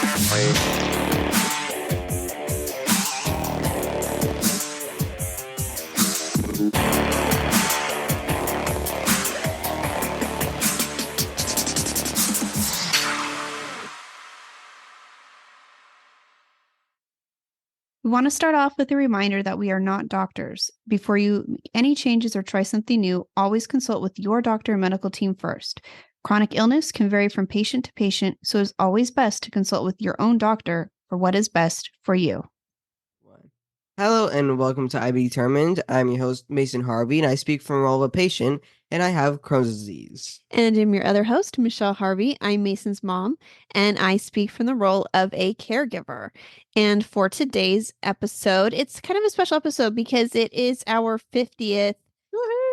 We want to start off with a reminder that we are not doctors. Before you make any changes or try something new, always consult with your doctor and medical team first. Chronic illness can vary from patient to patient, so it's always best to consult with your own doctor for what is best for you. Hello and welcome to IB Determined. I'm your host, Mason Harvey, and I speak from the role of a patient, and I have Crohn's disease. And I'm your other host, Michelle Harvey. I'm Mason's mom, and I speak from the role of a caregiver. And for today's episode, it's kind of a special episode because it is our 50th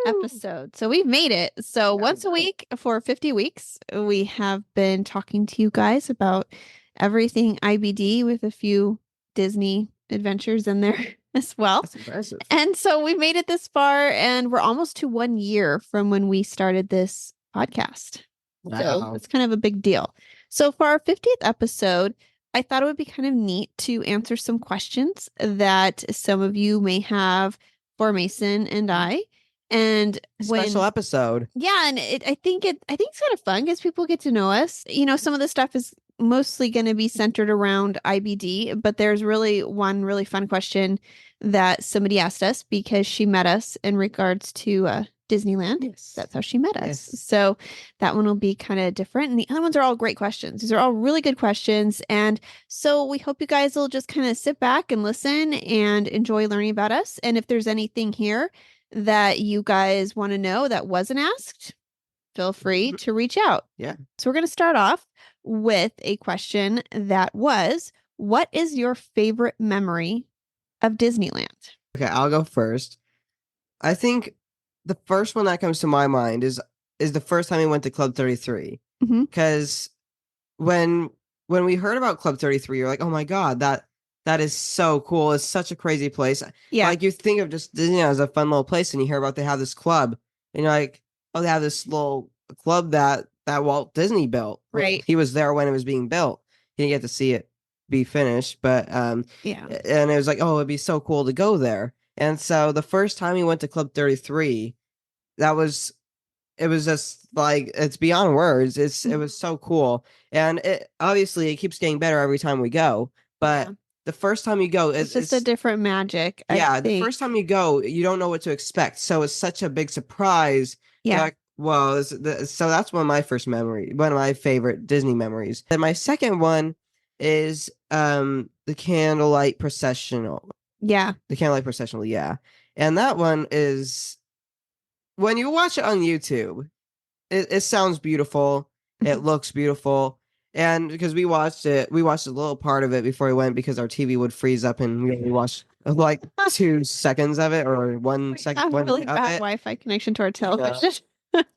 episode. So we've made it. So once a week for 50 weeks, we have been talking to you guys about everything IBD with a few Disney adventures in there as well. That's impressive. And so we made it this far, and we're almost to 1 year from when we started this podcast. Wow. So it's kind of a big deal. So for our 50th episode, I thought it would be kind of neat to answer some questions that some of you may have for Mason and I. And Special episode. yeah, and I think it's kind of fun because people get to know us. You know, some of the stuff is mostly going to be centered around IBD, but there's really one really fun question that somebody asked us because she met us in regards to Disneyland. Yes. That's how she met us. Yes. So that one will be kind of different. And the other ones are all great questions. These are all really good questions. And so we hope you guys will just kind of sit back and listen and enjoy learning about us. And if there's anything here that you guys want to know that wasn't asked, feel free to reach out. Yeah. So we're going to start off with a question that was, what is your favorite memory of Disneyland? Okay, I'll go first. I think the first one that comes to my mind is the first time we went to Club 33. Mhm. Because when we heard about Club 33, you're like, oh my God, that is so cool. It's such a crazy place. Yeah. Like you think of just Disney as a fun little place, and you hear about they have this club, and you're like, oh, they have this little club that Walt Disney built. Right. He was there when it was being built. He didn't get to see it be finished, but Yeah. and it was like, oh, it'd be so cool to go there. And so the first time we went to Club 33, it was just like, it's beyond words. It was so cool. And it obviously it keeps getting better every time we go, but Yeah. the first time you go, It's just a different magic. I the think. first time you go, you don't know what to expect. So it's such a big surprise. Yeah. Like, well, so that's one of my favorite Disney memories. And my second one is the candlelight processional. Yeah. The candlelight processional, yeah. And that one is, when you watch it on YouTube, it sounds beautiful. It looks beautiful. And because we watched a little part of it before we went because our TV would freeze up and we only watched like 2 seconds of it or 1 second. I have a really bad Wi-Fi connection to our television.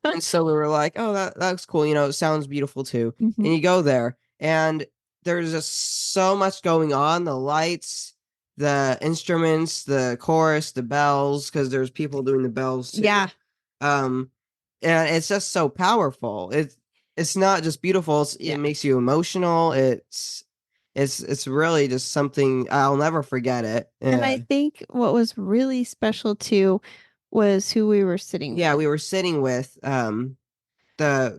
And so we were like, oh, that looks cool. You know, it sounds beautiful too. Mhm. And you go there and there's just so much going on. The lights, the instruments, the chorus, the bells, because there's people doing the bells too. Yeah. And it's just so powerful. It's not just beautiful. It makes you emotional. It's really just something I'll never forget it. And I think what was really special too was who we were sitting with. Yeah, we were sitting with the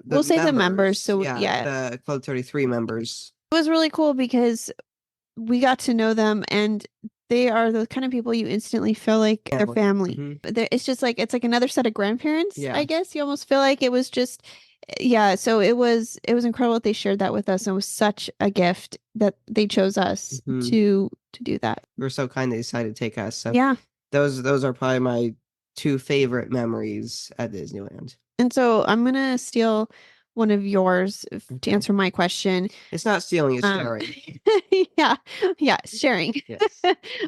We'll say the members. So yeah, the Club 33 members. it was really cool because we got to know them, and they are the kind of people you instantly feel like they're family. Mhm. It's just like, it's like another set of grandparents. Yeah. I guess you almost feel like it was just, yeah. So it was incredible that they shared that with us, and it was such a gift that they chose us Mhm. to do that. We were so kind they decided to take us. So Yeah. those are probably my 2 favorite memories at Disneyland. And so I'm gonna steal one of yours to answer my question. It's not stealing, it's sharing. Yeah, sharing. Yes,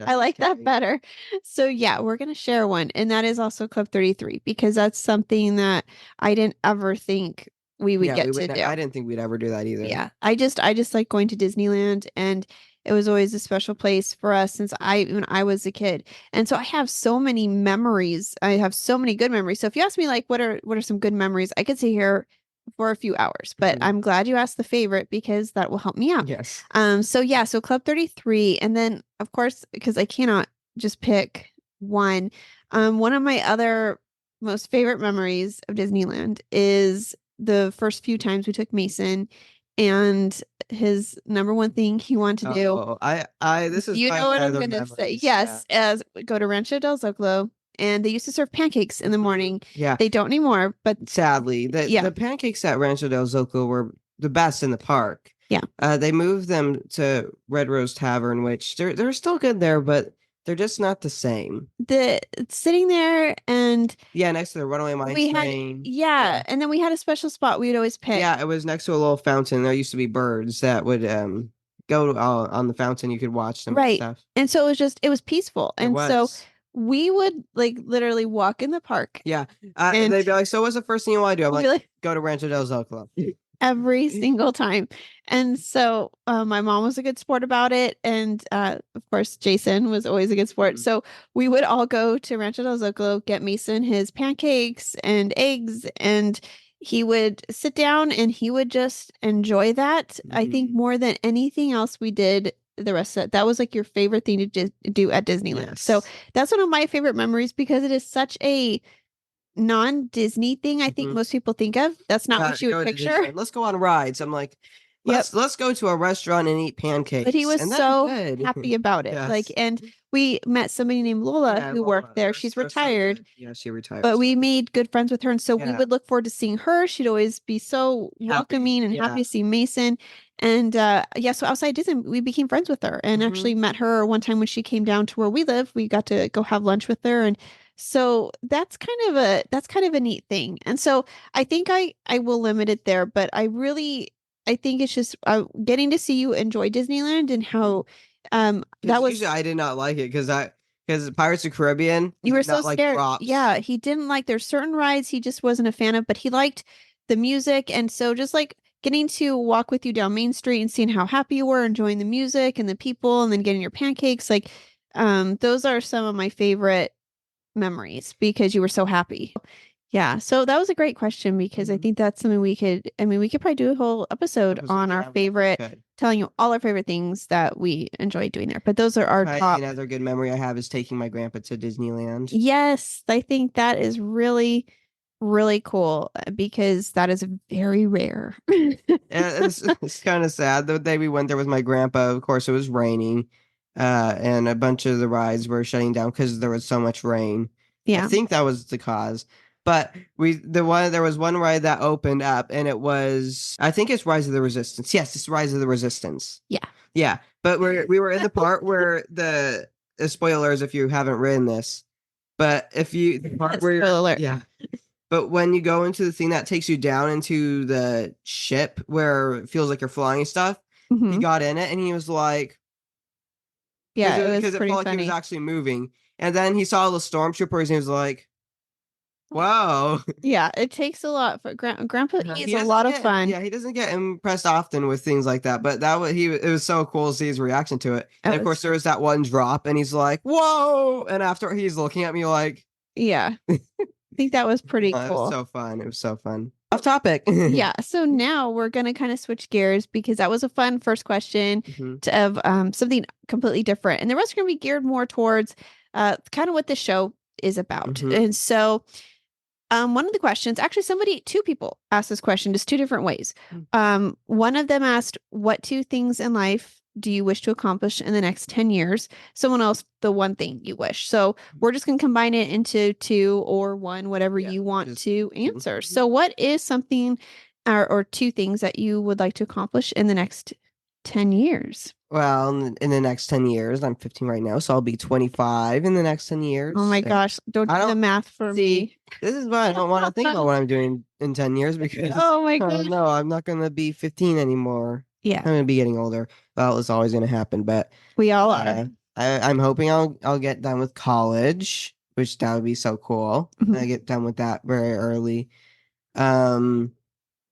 I like that okay. better. So yeah, we're gonna share one, and that is also Club 33 because that's something that I didn't ever think we would get to do. I didn't think we'd ever do that either. Yeah, I just like going to Disneyland, and it was always a special place for us since when I was a kid. And so I have so many memories. I have so many good memories. So if you ask me like what are some good memories, I could sit here for a few hours. But Mhm. I'm glad you asked the favorite because that will help me out. Yes. So Club 33, and then of course, because I cannot just pick one. One of my other most favorite memories of Disneyland is the first few times we took Mason, and his number one thing he wanted to do. Oh, this is You my know what I'm other gonna say. memories. Yes, as go to Rancho del Zocalo, and they used to serve pancakes in the morning. Yeah. They don't anymore, but Sadly, yeah. the pancakes at Rancho del Zocalo were the best in the park. Yeah. They moved them to Red Rose Tavern, which they're still good there, but they're just not the same. the sitting there and Yeah, next to the Runaway Mine we had Train. and then we had a special spot we'd always pick. Yeah, it was next to a little fountain. There used to be birds that would go on the fountain. You could watch them and Right. stuff. And so it was peaceful. It And so was. we would like literally walk in the park Yeah. And- They'd be like, "So what's the first thing you want to do?" I'm we'd like, be like, "Go to Rancho del Zocalo." every single time. And so my mom was a good sport about it. And of course, Jason was always a good sport. Mhm. So we would all go to Rancho del Zocalo, get Mason his pancakes and eggs, and he would sit down and he would just enjoy that. I think Mhm. more than anything else we did the rest of it. That was like your favorite thing to do at Disneyland. So Yes. that's one of my favorite memories because it is such a non-Disney thing I think Mhm. most people think of. That's not what you Go would to picture. Disneyland. Let's go on rides. I'm like, Yep. let's go to a restaurant and eat pancakes. But he was and so good. happy about it. Yes. Like, and we met somebody named Lola Yeah, who Lola. worked there. They're She's so retired, good. Yeah, she retired. but we made good friends with her. And so we Yeah. would look forward to seeing her. She'd always be so welcoming and Yeah. happy to see Mason. And so outside Disney, we became friends with her and Mhm. actually met her one time when she came down to where we live. We got to go have lunch with her. And so that's kind of a neat thing. And so I think I will limit it there, but I think it's just getting to see you enjoy Disneyland and how that was usually I did not like it because Pirates of the Caribbean. you were did so not like scared. drops. Yeah, he didn't like there's certain rides he just wasn't a fan of, but he liked the music. And so just like getting to walk with you down Main Street and seeing how happy you were, enjoying the music and the people, and then getting your pancakes, like those are some of my favorite memories because you were so happy. Yeah, so that was a great question because I Mhm. think that's something we could probably do a whole episode on our Yeah, favorite, good. telling you all our favorite things that we enjoy doing there. But those are our top. Another good memory I have is taking my grandpa to Disneyland. Yes, I think that is really, really cool because that is very rare. And it's kind of sad. The day we went there with my grandpa, of course, it was raining, and a bunch of the rides were shutting down because there was so much rain. I Yeah. think that was the cause. But there was one ride that opened up, and it was, I think it's Rise of the Resistance. Yes, it's Rise of the Resistance. Yeah. Yeah. But we were in the part where the spoilers if you haven't ridden this, but the part where Spoiler alert. yeah. But when you go into the thing that takes you down into the ship where it feels like you're flying and stuff, he Mhm. got in it and he was like, Yeah, it was because it pretty felt like he funny. was actually moving. And then he saw the stormtroopers and he was like, "Whoa!" Yeah, it takes a lot for Grandpa. He He's a doesn't lot of get- fun. Yeah, he doesn't get impressed often with things like that. But it was so cool to see his reaction to it. And of course, there was that one drop, and he's like, "Whoa!" And after he's looking at me like, Yeah, I think that was pretty It was cool. so fun. It was so fun. Off topic. Yeah, so now we're gonna kind of switch gears because that was a fun first question Mhm. of something completely different, and the rest are gonna be geared more towards kind of what the show is about. Mhm. And so, one of the questions, actually, two people asked this question just two different ways. One of them asked, "What two things in life do you wish to accomplish in the next 10 years?" Someone else, the one thing you wish. So we're just going to combine it into two or one, whatever Yeah, you want just- to answer. Mhm. So what is something or two things that you would like to accomplish in the next 10 years? Well, in the next 10 years, I'm 15 right now, so I'll be 25 in the next 10 years. Oh my gosh, don't I do the don't- math for me. This is why I don't want to think about what I'm doing in 10 years because Oh my I gosh. don't know. I'm not going to be 15 anymore. Yeah, I'm going to be getting older. Well, it's always going to happen, but we all are. I'm hoping I'll get done with college, which that would be so cool. Mhm. I get done with that very early.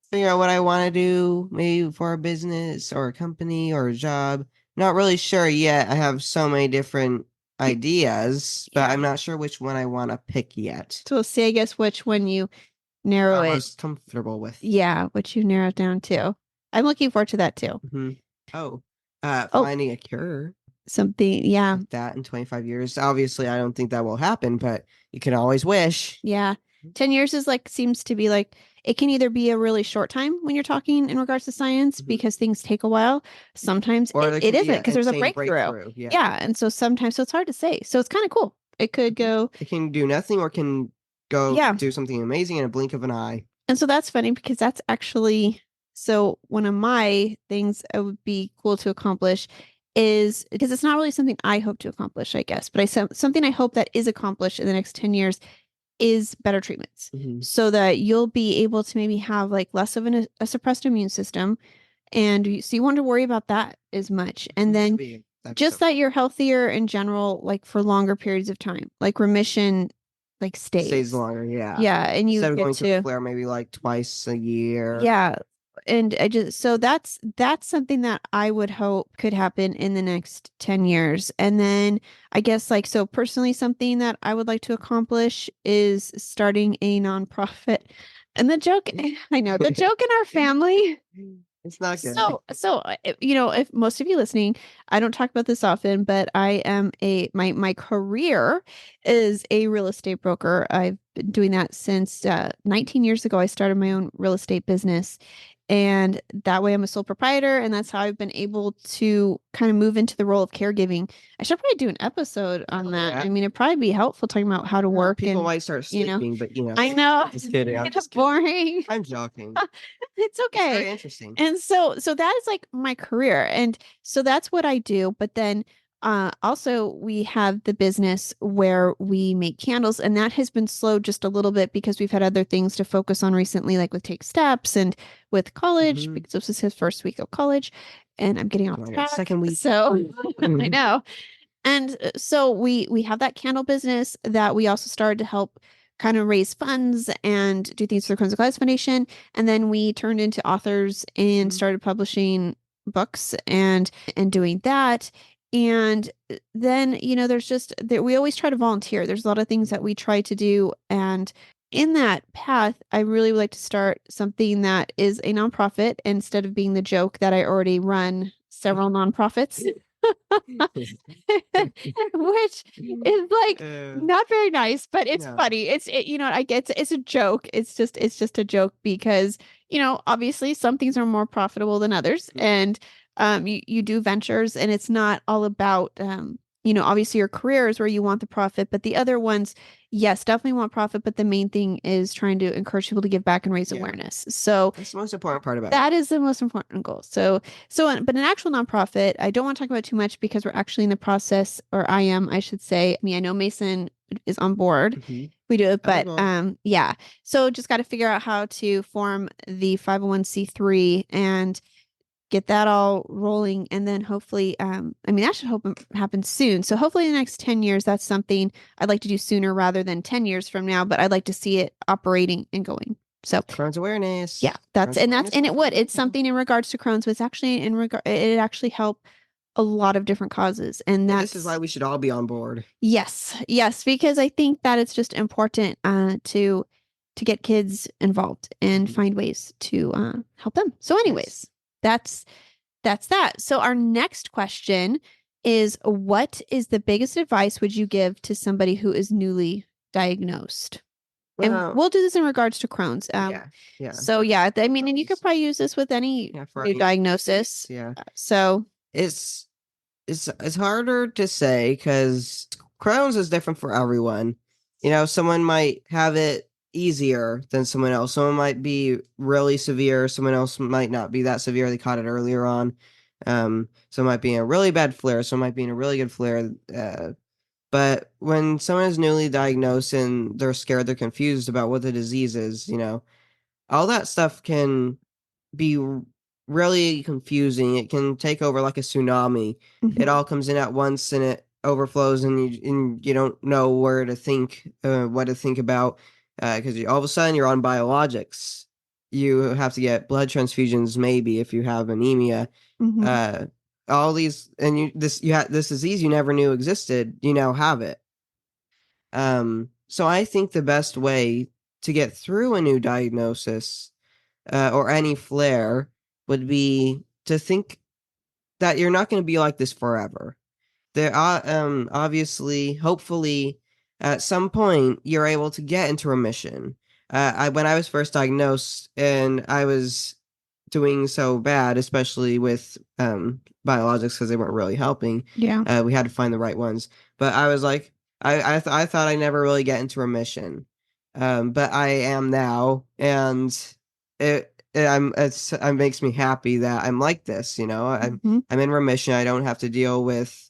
Figure out what I want to do, maybe for a business or a company or a job. Not really sure yet. I have so many different ideas, but Yeah. I'm not sure which one I want to pick yet. So we'll see, I guess, which one you narrow I'm it. most comfortable with. Yeah, what you narrow it down to. I'm looking forward to that too. Mhm. Oh, Oh. finding a cure Something, yeah. like that in 25 years. Obviously, I don't think that will happen, but you can always wish. Yeah. 10 years is like seems to be like it can either be a really short time when you're talking in regards to science Mhm. because things take a while. Sometimes Or there it could be isn't an because there's a insane breakthrough. Yeah. Yeah. And so sometimes so it's hard to say. So it's kind of cool. It could go. It can do nothing or can go Yeah. do something amazing in a blink of an eye. And so that's funny because that's actually so one of my things it would be cool to accomplish is because it's not really something I hope to accomplish, I guess, but something I hope that is accomplished in the next 10 years is better treatments Mhm. so that you'll be able to maybe have like less of a suppressed immune system. So you want to worry about that as much. And then That'd be just so that you're healthier in general, like for longer periods of time, like remission, like stays longer. Yeah. Yeah. And you Instead of get going to a flare maybe like twice a year. yeah. And I just so that's something that I would hope could happen in the next 10 years. And then I guess like so personally something that I would like to accomplish is starting a nonprofit. And the joke I know the joke in our family. It's not good. If most of you listening, I don't talk about this often, but I am my career is a real estate broker. I've been doing that since 19 years ago. I started my own real estate business. And that way I'm a sole proprietor, and that's how I've been able to kind of move into the role of caregiving. I should probably do an episode on that. Yeah. I mean, it'd probably be helpful talking about how to work. People and might start you know, sleeping, but I know just kidding. I'm it's just kidding. boring. I'm joking. It's It's okay. very interesting. And so that is like my career. And so that's what I do. But then also we have the business where we make candles, and that has been slowed just a little bit because we've had other things to focus on recently, like with Take Steps and with college, Mhm. because this is his first week of college and I'm getting off Oh my God, track. second week. So I know. And so we have that candle business that we also started to help kind of raise funds and do things for the Crohn's and Colitis Foundation. And then we turned into authors and Mhm. started publishing books and doing that. And then, there's just that we always try to volunteer. There's a lot of things that we try to do. And in that path, I really would like to start something that is a nonprofit instead of being the joke that I already run several nonprofits. Which is like not very nice, but it's No. funny. I get it's a joke. It's just a joke because, obviously some things are more profitable than others. And you do ventures, and it's not all about obviously your career is where you want the profit, but the other ones, yes, definitely want profit, but the main thing is trying to encourage people to give back and raise Yeah. awareness. So That's the most important part about it. that is the most important goal. But an actual nonprofit, I don't want to talk about too much because we're actually in the process, or I should say. I mean, I know Mason is on board. Mhm. We do it, but on board. yeah. So just got to figure out how to form the 501c3 and get that all rolling, and then hopefully that should happen soon. So hopefully in the next 10 years, that's something I'd like to do sooner rather than 10 years from now, but I'd like to see it operating and going. So Crohn's awareness. yeah, it's something in regards to Crohn's, but it's actually it actually help a lot of different causes. And this is why we should all be on board. Yes, because I think that it's just important to get kids involved and Mhm. find ways to help them. So anyways, that's that. So our next question is, what is the biggest advice would you give to somebody who is newly diagnosed? And Well, we'll do this in regards to Crohn's. yeah. So yeah, I mean, and you could probably use this with any for new any- diagnosis. Yeah. So It's harder to say because Crohn's is different for everyone. Someone might have it easier than someone else. Someone might be really severe. Someone else might not be that severe. They caught it earlier on. Some might be in a really bad flare. Some might be in a really good flare. But when someone is newly diagnosed and they're scared, they're confused about what the disease is, all that stuff can be really confusing. It can take over like a tsunami. It all comes in at once and it overflows, and you don't know where to think, what to think about, because all of a sudden you're on biologics. You have to get blood transfusions, maybe if you have anemia. All these, and this disease you never knew existed. You now have it. So I think the best way to get through a new diagnosis or any flare would be to think that you're not going to be like this forever. There are obviously, hopefully, at some point you're able to get into remission. When I was first diagnosed and I was doing so bad, especially with biologics because they weren't really helping. Yeah. We had to find the right ones. But I was like, I thought I never really get into remission, but I am now, and it makes me happy that I'm like this. Mhm. I'm in remission. I don't have to deal with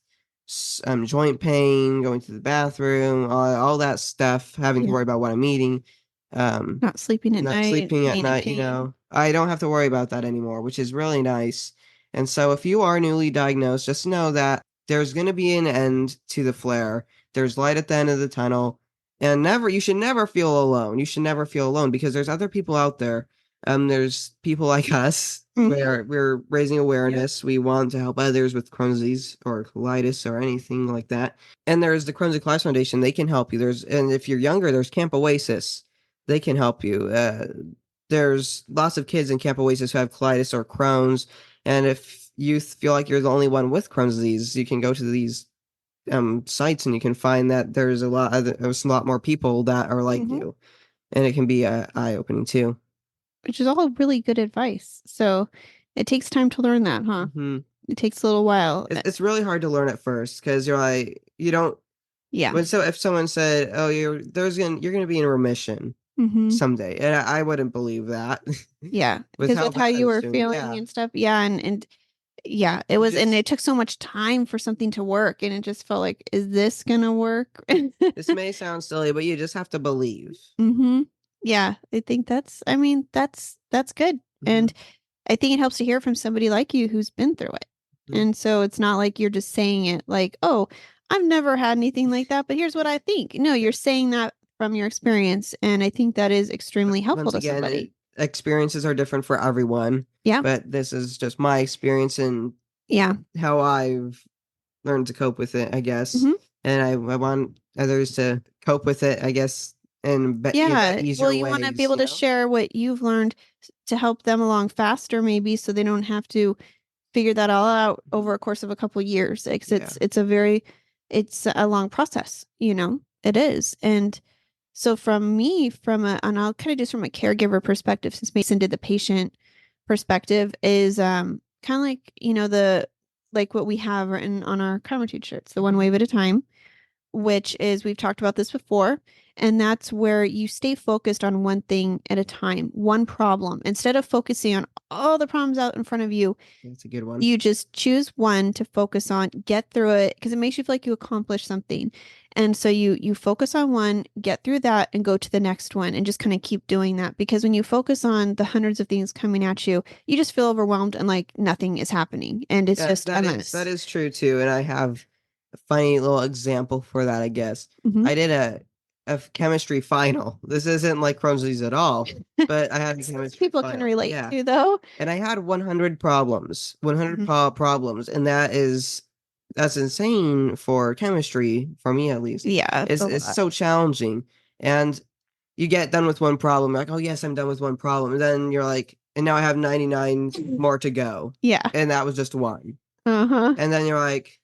joint pain, going to the bathroom, all that stuff, having to Yeah. worry about what I'm eating. Not sleeping at Not night, sleeping at being in night, pain. I don't have to worry about that anymore, which is really nice. And so if you are newly diagnosed, just know that there's going to be an end to the flare. There's light at the end of the tunnel. And you should never feel alone. You should never feel alone because there's other people out there. There's people like us Mhm. where we're raising awareness. We want to help others with Crohn's disease or colitis or anything like that. And there's the Crohn's and Colitis Foundation. They can help you. And if you're younger, there's Camp Oasis. They can help you. There's lots of kids in Camp Oasis who have colitis or Crohn's, and if you feel like you're the only one with Crohn's disease, you can go to these sites and you can find that there's there's a lot more people that are like Mhm. you, and it can be eye-opening too. Which is all really good advice. So it takes time to learn that, huh? hmm It takes a little while. It's really hard to learn at first because you're like you don't. Yeah. If someone said, "Oh, you're gonna be in remission Hmm. someday," and I wouldn't believe that. Yeah. with Because how with how bad I you was were doing, feeling yeah. and stuff. Yeah. And yeah, it You was, and just it took so much time for something to work. And it just felt like, is this gonna work? This may sound silly, but you just have to believe. Hmm. Yeah. I think I mean, that's good. Mhm, And I think it helps to hear from somebody like you who's been through it. mhm. And so it's not like you're just saying it like, oh, I've never had anything like that, but here's what I think. No, Yeah. you're saying that from your experience. And I think that is extremely helpful Once to again, somebody. experiences are different for everyone, Yeah. but this is just my experience and Yeah. how I've learned to cope with it, I guess. Hmm. And I want others to cope with it, I guess, in Yeah. Well, easier you want to be ways, able to share what you've learned to help them along faster, maybe, so they don't have to figure that all out over a course of a couple years. Like, 'cause Yeah. it's a long process, it is. And so and I'll kind of just from a caregiver perspective, since Mason did the patient perspective, is kind of like, like what we have written on our Karma shirts, the one wave at a time, which is, we've talked about this before, and that's where you stay focused on one thing at a time, one problem. Instead of focusing on all the problems out in front of you, That's a good one. you just choose one to focus on, get through it, because it makes you feel like you accomplished something. And so you focus on one, get through that, and go to the next one, and just kind of keep doing that. Because when you focus on the hundreds of things coming at you, you just feel overwhelmed and like nothing is happening, and it's Yeah, just a mess. that is true too, and I have a funny little example for that, I guess. Mhm. I did a chemistry final. This isn't like Crohn's disease at all, but I had a chemistry People can final. relate Yeah. to, though. And I had 100 problems, 100 Mhm. problems, and that's insane for chemistry, for me at least. Yeah, it's a It's lot. so challenging. And you get done with one problem, like, oh yes, I'm done with one problem. And then you're like, and now I have 99 more to go. Yeah. And that was just one. Uh-huh. And then you're like,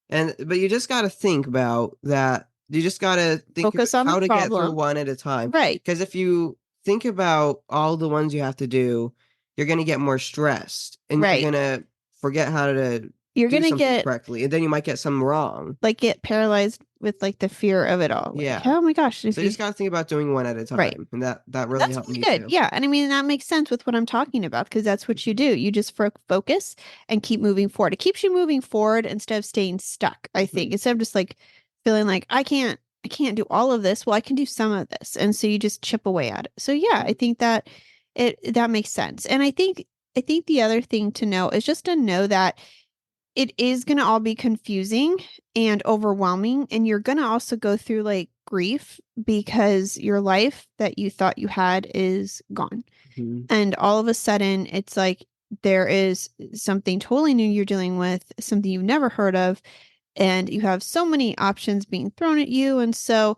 but you just gotta think about that. You just gotta think Focus on the how to get through problem. one at a time. Right. Because if you think about all the ones you have to do, you're gonna get more stressed and Right. you're gonna forget how to You're do gonna something correctly. And then you might get some wrong. get paralyzed with like the fear of it all. Like, Yeah. oh my gosh. So you just gotta think about doing one at a time. Right. And that really That's helped really me good. too. Yeah. And I mean, that makes sense with what I'm talking about, because that's what you do. You just focus and keep moving forward. It keeps you moving forward instead of staying stuck, I think. Instead of just like feeling like I can't do all of this. Well, I can do some of this. And so you just chip away at it. So yeah, I think that that makes sense. And I think the other thing to know is just to know that it is going to all be confusing and overwhelming. And you're going to also go through like grief, because your life that you thought you had is gone. Mhm. And all of a sudden, it's like there is something totally new you're dealing with, something you've never heard of. And you have so many options being thrown at you. And so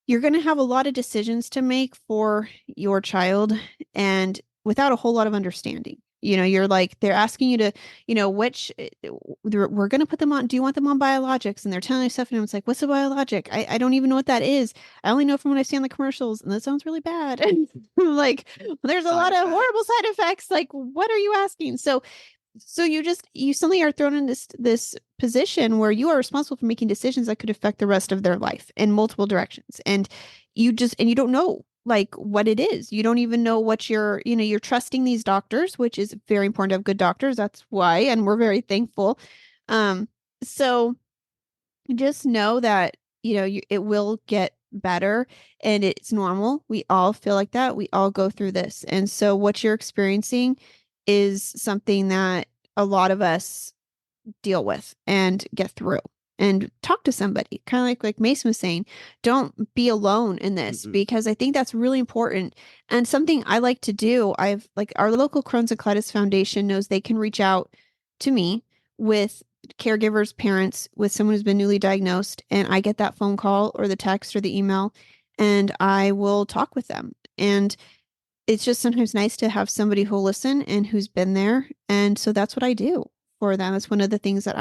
you're going to have a lot of decisions to make for your child and without a whole lot of understanding. You're like, they're asking you to, we're going to put them on. Do you want them on biologics? And they're telling you stuff. And it's like, what's a biologic? I don't even know what that is. I only know from what I see on the commercials. And that sounds really bad. And like, there's a lot of horrible side effects. Like, what are you asking? So you suddenly are thrown in this position where you are responsible for making decisions that could affect the rest of their life in multiple directions. And you don't know like what it is. You don't even know what you're trusting these doctors, which is very important to have good doctors. That's why, and we're very thankful. So just know that, it will get better and it's normal. We all feel like that. We all go through this. And so what you're experiencing is something that a lot of us deal with and get through and talk to somebody, kind of like Mason was saying. Don't be alone in this, because I think that's really important. And something I like to do, I've like our local Crohn's and Colitis Foundation knows they can reach out to me with caregivers, parents with someone who's been newly diagnosed, and I get that phone call or the text or the email, and I will talk with them. And it's just sometimes nice to have somebody who'll listen and who's been there. And so that's what I do for them. It's one of the things that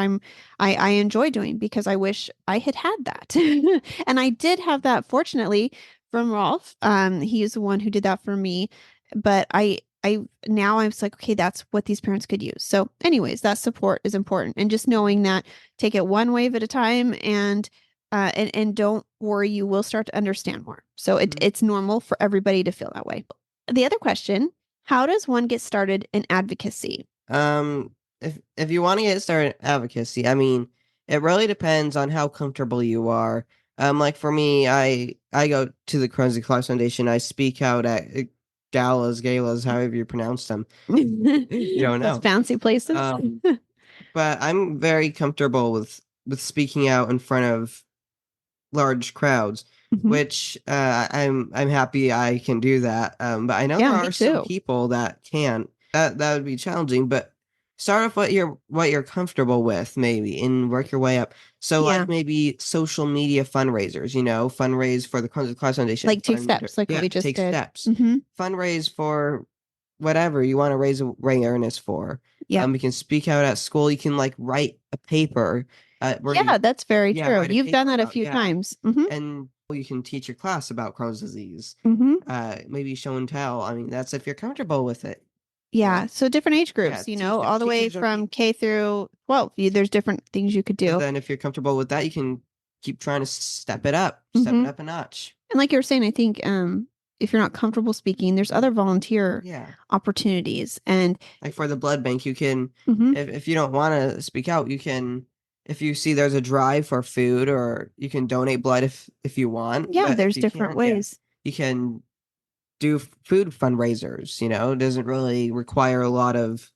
I enjoy doing, because I wish I had that. And I did have that, fortunately, from Rolf. He is the one who did that for me. But now I'm like, okay, that's what these parents could use. So anyways, that support is important. And just knowing that, take it one wave at a time, and don't worry, you will start to understand more. So it's normal for everybody to feel that way. The other question, how does one get started in advocacy? If you want to get started in advocacy, I mean, it really depends on how comfortable you are. Like for me, I go to the Crohn's and Colitis Foundation. I speak out at galas, however you pronounce them. You don't know. Those fancy places. But I'm very comfortable with speaking out in front of large crowds, which I'm happy I can do that. But I know there are some people that can't. That would be challenging. But start off what you're comfortable with, maybe, and work your way up. So like maybe social media fundraisers, fundraise for the Crohn's and Colitis Foundation. Like take steps, like what we just did. Take steps. Fundraise for whatever you want to raise awareness for. Yeah. You can speak out at school. You can like write a paper. That's very true. You've done that a few times. And you can teach your class about Crohn's disease. Maybe show and tell. I mean, that's if you're comfortable with it. Yeah. So different age groups, all the way from K through 12. There's different things you could do. And then if you're comfortable with that, you can keep trying to step it up a notch. And like you were saying, I think if you're not comfortable speaking, there's other volunteer opportunities. And like for the blood bank, you can, if you don't want to speak out, you can, if you see there's a drive for food, or you can donate blood if you want. Yeah, there's different ways. You can do food fundraisers. It doesn't really require a lot of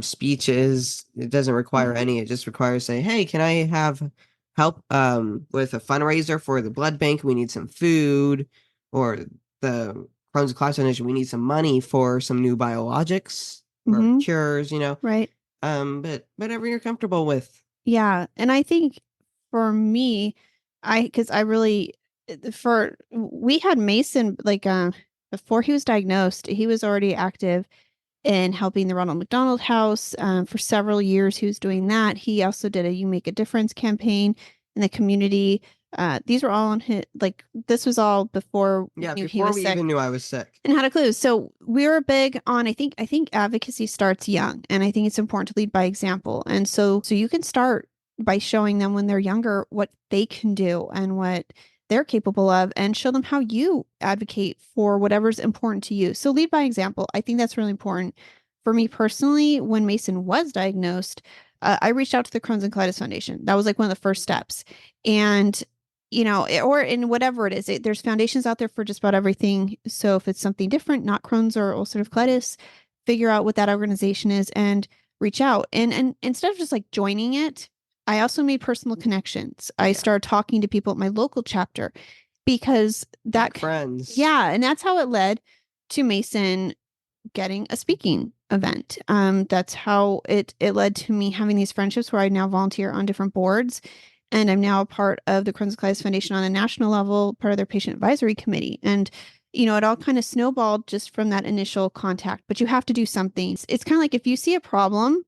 speeches. It doesn't require any. It just requires saying, hey, can I have help with a fundraiser for the blood bank? We need some food. Or the Crohn's and Colitis Foundation, we need some money for some new biologics or cures, Right. But whatever you're comfortable with. Yeah. And I think for me, we had Mason, like, before he was diagnosed, he was already active in helping the Ronald McDonald House. For several years, he was doing that. He also did a You Make a Difference campaign in the community. These were all on his, like, this was all before before we even knew I was sick and had a clue. So we were big on, I think advocacy starts young, and I think it's important to lead by example. And so you can start by showing them when they're younger what they can do and what they're capable of, and show them how you advocate for whatever's important to you. So lead by example. I think that's really important. For me personally, when Mason was diagnosed, I reached out to the Crohn's and Colitis Foundation. That was like one of the first steps. And or in whatever it is, there's foundations out there for just about everything. So if it's something different, not Crohn's or ulcerative colitis, figure out what that organization is and reach out. And instead of just like joining it, I also made personal connections. I started talking to people at my local chapter, because friends. Yeah. And that's how it led to Mason getting a speaking event. That's how it led to me having these friendships where I now volunteer on different boards. and I'm now a part of the Crohn's Colitis Foundation on a national level, part of their patient advisory committee. And, it all kind of snowballed just from that initial contact, but you have to do something. It's kind of like if you see a problem,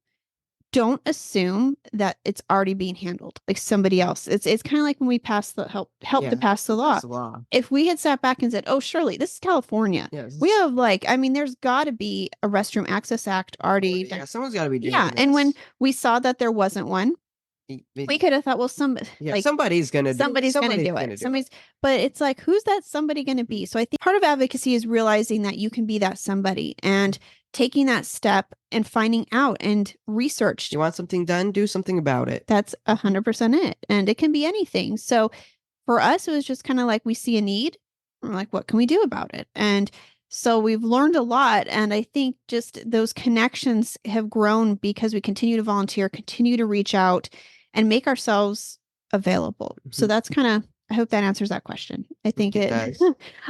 don't assume that it's already being handled like somebody else. It's kind of like when we passed the help to pass the law. That's the law. If we had sat back and said, "Oh, surely this is California. Yes. We have there's got to be a Restroom Access Act already." Yeah, someone's got to be doing Yeah, this. and when we saw that there wasn't one, we could have thought, well, somebody's gonna do it. But it's like, who's that somebody going to be? So I think part of advocacy is realizing that you can be that somebody and taking that step and finding out and research. You want something done, do something about it. That's 100% it. And it can be anything. So for us, it was just kind of like we see a need. We're like, what can we do about it? And so we've learned a lot. And I think just those connections have grown because we continue to volunteer, continue to reach out and make ourselves available. So that's kind of, I hope that answers that question. I think it does.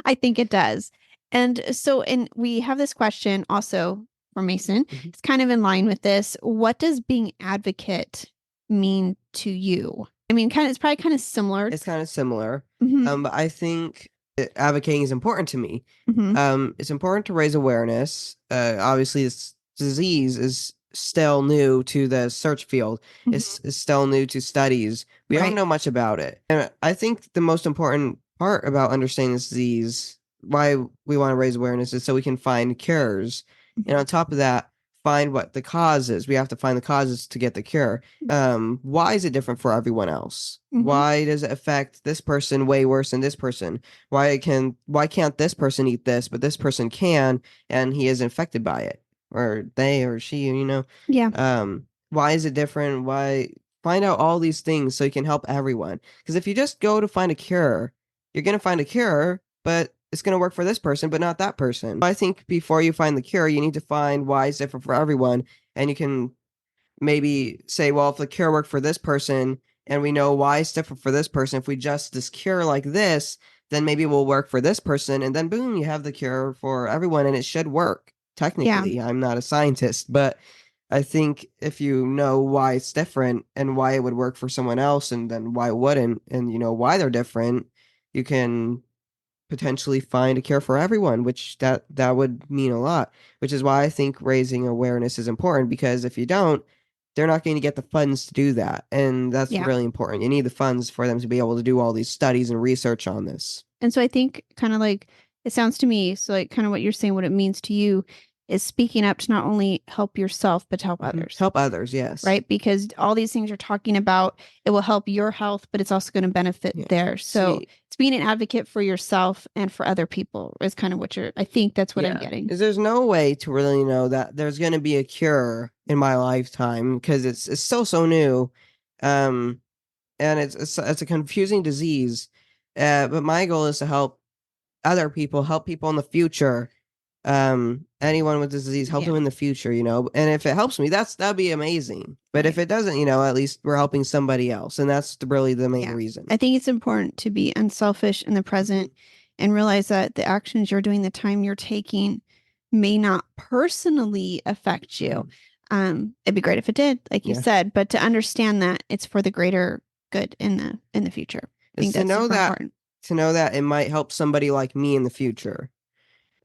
I think it does. And so, we have this question also for Mason. It's kind of in line with this. What does being advocate mean to you? I mean, it's probably kind of similar. It's kind of similar. But I think advocating is important to me. It's important to raise awareness. Obviously, this disease is still new to the search field. It's still new to studies. We don't know much about it. And I think the most important part about understanding this disease, why we want to raise awareness, is so we can find cures. And on top of that, find what the cause is. We have to find the causes to get the cure. Why is it different for everyone else? Why does it affect this person way worse than this person? Why can't this person eat this, but this person can, and he is infected by it? Or they or she, Yeah. Why is it different? Why? Find out all these things so you can help everyone. Because if you just go to find a cure, you're going to find a cure, but it's going to work for this person, but not that person. I think before you find the cure, you need to find why it's different for everyone. And you can maybe say, well, if the cure worked for this person and we know why it's different for this person, if we just this cure like this, then maybe it will work for this person. And then boom, you have the cure for everyone and it should work. Technically, I'm not a scientist, but I think if you know why it's different and why it would work for someone else and then why it wouldn't, and you know why they're different, you can potentially find a cure for everyone, which that would mean a lot, which is why I think raising awareness is important, because if you don't, they're not going to get the funds to do that. And that's really important. You need the funds for them to be able to do all these studies and research on this. And so I think kind of like, it sounds to me, so like kind of what you're saying, what it means to you is speaking up to not only help yourself, but to help others. Help others, yes. Right? Because all these things you're talking about, it will help your health, but it's also going to benefit theirs. So it's being an advocate for yourself and for other people is kind of what I think that's what I'm getting. Because there's no way to really know that there's going to be a cure in my lifetime, because it's so new. And it's a confusing disease. But my goal is to help other people, help people in the future. Anyone with this disease, help them in the future, and if it helps me, that'd be amazing. But if it doesn't, at least we're helping somebody else, and that's really the main reason. I think it's important to be unselfish in the present and realize that the actions you're doing, the time you're taking, may not personally affect you. It'd be great if it did, like you said, but to understand that it's for the greater good in the future. I think that's important. To know that it might help somebody like me in the future.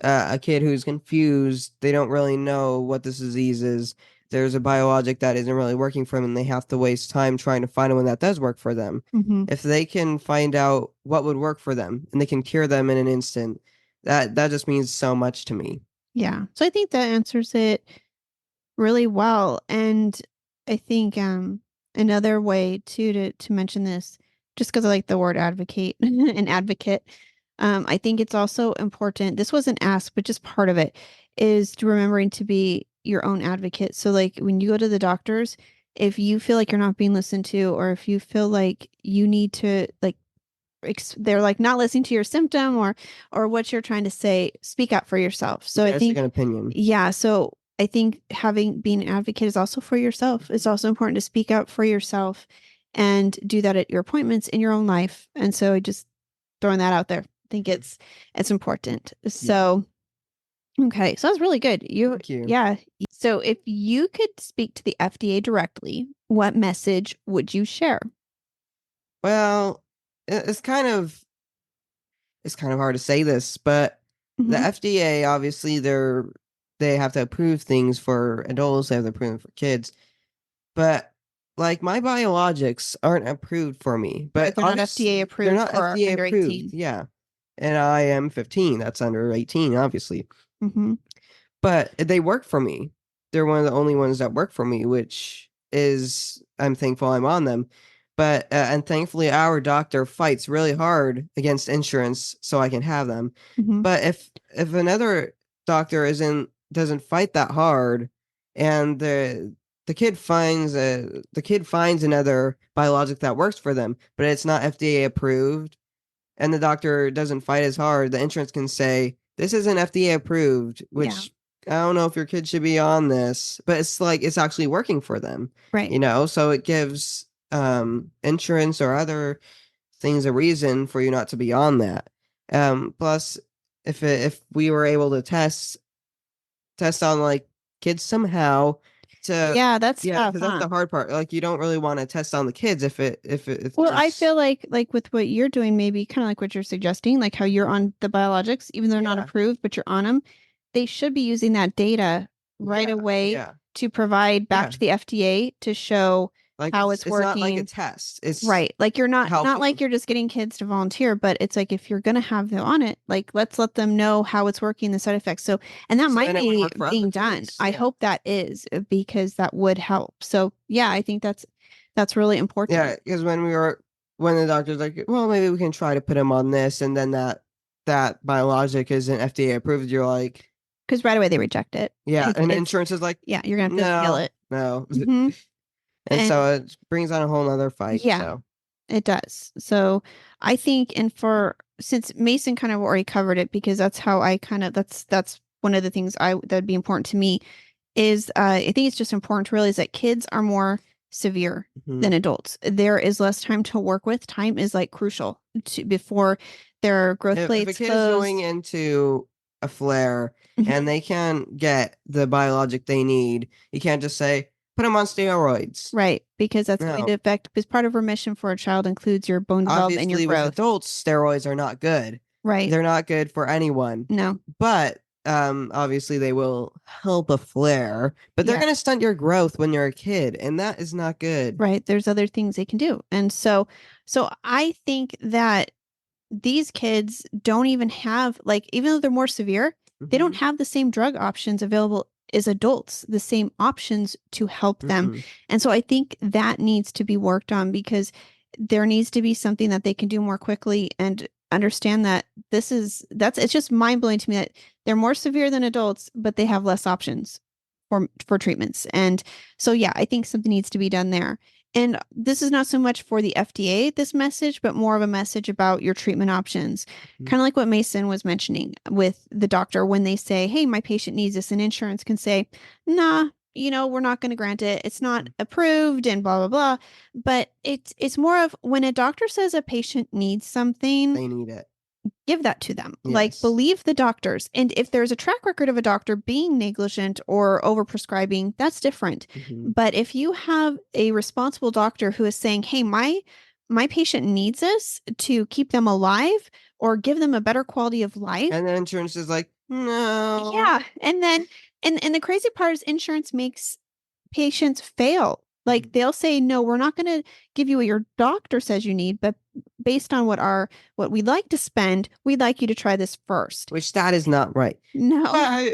A kid who's confused, they don't really know what this disease is. There's a biologic that isn't really working for them, and they have to waste time trying to find one that does work for them. If they can find out what would work for them and they can cure them in an instant, that just means so much to me. Yeah. So I think that answers it really well. And I think another way too to mention this, just because I like the word advocate and advocate, I think it's also important. This wasn't asked, but just part of it is to remembering to be your own advocate. So like when you go to the doctors, if you feel like you're not being listened to, or if you feel like you need to they're like not listening to your symptom or what you're trying to say, speak up for yourself. So I think an opinion. Yeah. So I think being an advocate is also for yourself. It's also important to speak up for yourself and do that at your appointments in your own life. And so I just throwing that out there. I think it's important. So, okay. So that's really good. Thank you. Yeah. So if you could speak to the FDA directly, what message would you share? Well, it's kind of hard to say this, but the Mhm. FDA obviously they have to approve things for adults, they have to approve them for kids. But like my biologics aren't approved for me. Right, But they're not FDA obviously they're approved not for FDA under approved. 18. Yeah. And I am 15. That's under 18, obviously. Mm-hmm. But they work for me. They're one of the only ones that work for me, which is I'm thankful I'm on them. But and thankfully our doctor fights really hard against insurance so I can have them. Mm-hmm. But if another doctor isn't doesn't fight that hard and the kid finds another biologic that works for them, but it's not FDA approved and the doctor doesn't fight as hard, the insurance can say, this isn't FDA approved, Yeah. which I don't know if your kid should be on this, but it's like it's actually working for them, Right. so it gives insurance or other things a reason for you not to be on that. Plus, if we were able to test on like kids somehow to Yeah, that's yeah, tough, because that's huh? the hard part. Like you don't really want to test on the kids if Well, I there's feel like with what you're doing, maybe kind of like what you're suggesting, like how you're on the biologics, even though they're not yeah approved, but you're on them, they should be using that data right yeah away yeah to provide back yeah to the FDA to show like how it's it's not like a working. test. It's Right. Like you're not like helping. you're just getting kids to volunteer, but it's like if you're gonna have them on it, like let's let them know how it's working, the side effects. So, and that So might then it would be work for other being done. kids. I Yeah. hope that is because that would help. So yeah, I think that's really Yeah, important. because when the doctor's like, well, maybe we can try to put him on this, and then that biologic isn't FDA approved, you're like, Because right away they reject it. yeah, and It's insurance is like, yeah, you're gonna have to appeal no, it. no, Hmm. and And so it brings on a whole nother fight. yeah, So it does. So I think, and for since Mason kind of already covered it, because that's how I kind of that's one of the things I that'd be important to me is I think it's just important to realize that kids are more severe mhm. than adults. There is less time to work with. Time is like crucial to before their growth If a plates kid is going close. into a flare Mhm. and they can't get the biologic they need, you can't just say put them on steroids. Right, because that's going No, to affect because part of remission for a child includes your bone development and your obviously with growth. adults steroids are not good. Right. They're not good for anyone. No. But obviously they will help a flare, but they're Yeah. going to stunt your growth when you're a kid and that is not good. Right. There's other things they can do. And so I think that these kids don't even have like even though they're more severe, they don't Mhm. have the same drug options available as adults, the same options to help them. Mm-mm. And so I think that needs to be worked on because there needs to be something that they can do more quickly and understand that that's it's just mind-blowing to me that they're more severe than adults, but they have less options for treatments. And so yeah, I think something needs to be done there. And this is not so much for the FDA, this message, but more of a message about your treatment options. Mhm. Kind of like what Mason was mentioning with the doctor when they say, hey, my patient needs this, and insurance can say, nah, we're not going to grant it. It's not approved and blah, blah, blah. But it's more of when a doctor says a patient needs something, They need it. give that to them. Like Yes. believe the doctors. And if there's a track record of a doctor being negligent or overprescribing, that's different. Mhm. But if you have a responsible doctor who is saying, "Hey, my patient needs this to keep them alive or give them a better quality of life." And then insurance is like, no. Yeah. And then and the crazy part is insurance makes patients fail. Like Mhm. they'll say, no, we're not going to give you what your doctor says you need, but based on what we'd like to spend, we'd like you to try this first. Which that is not right. No,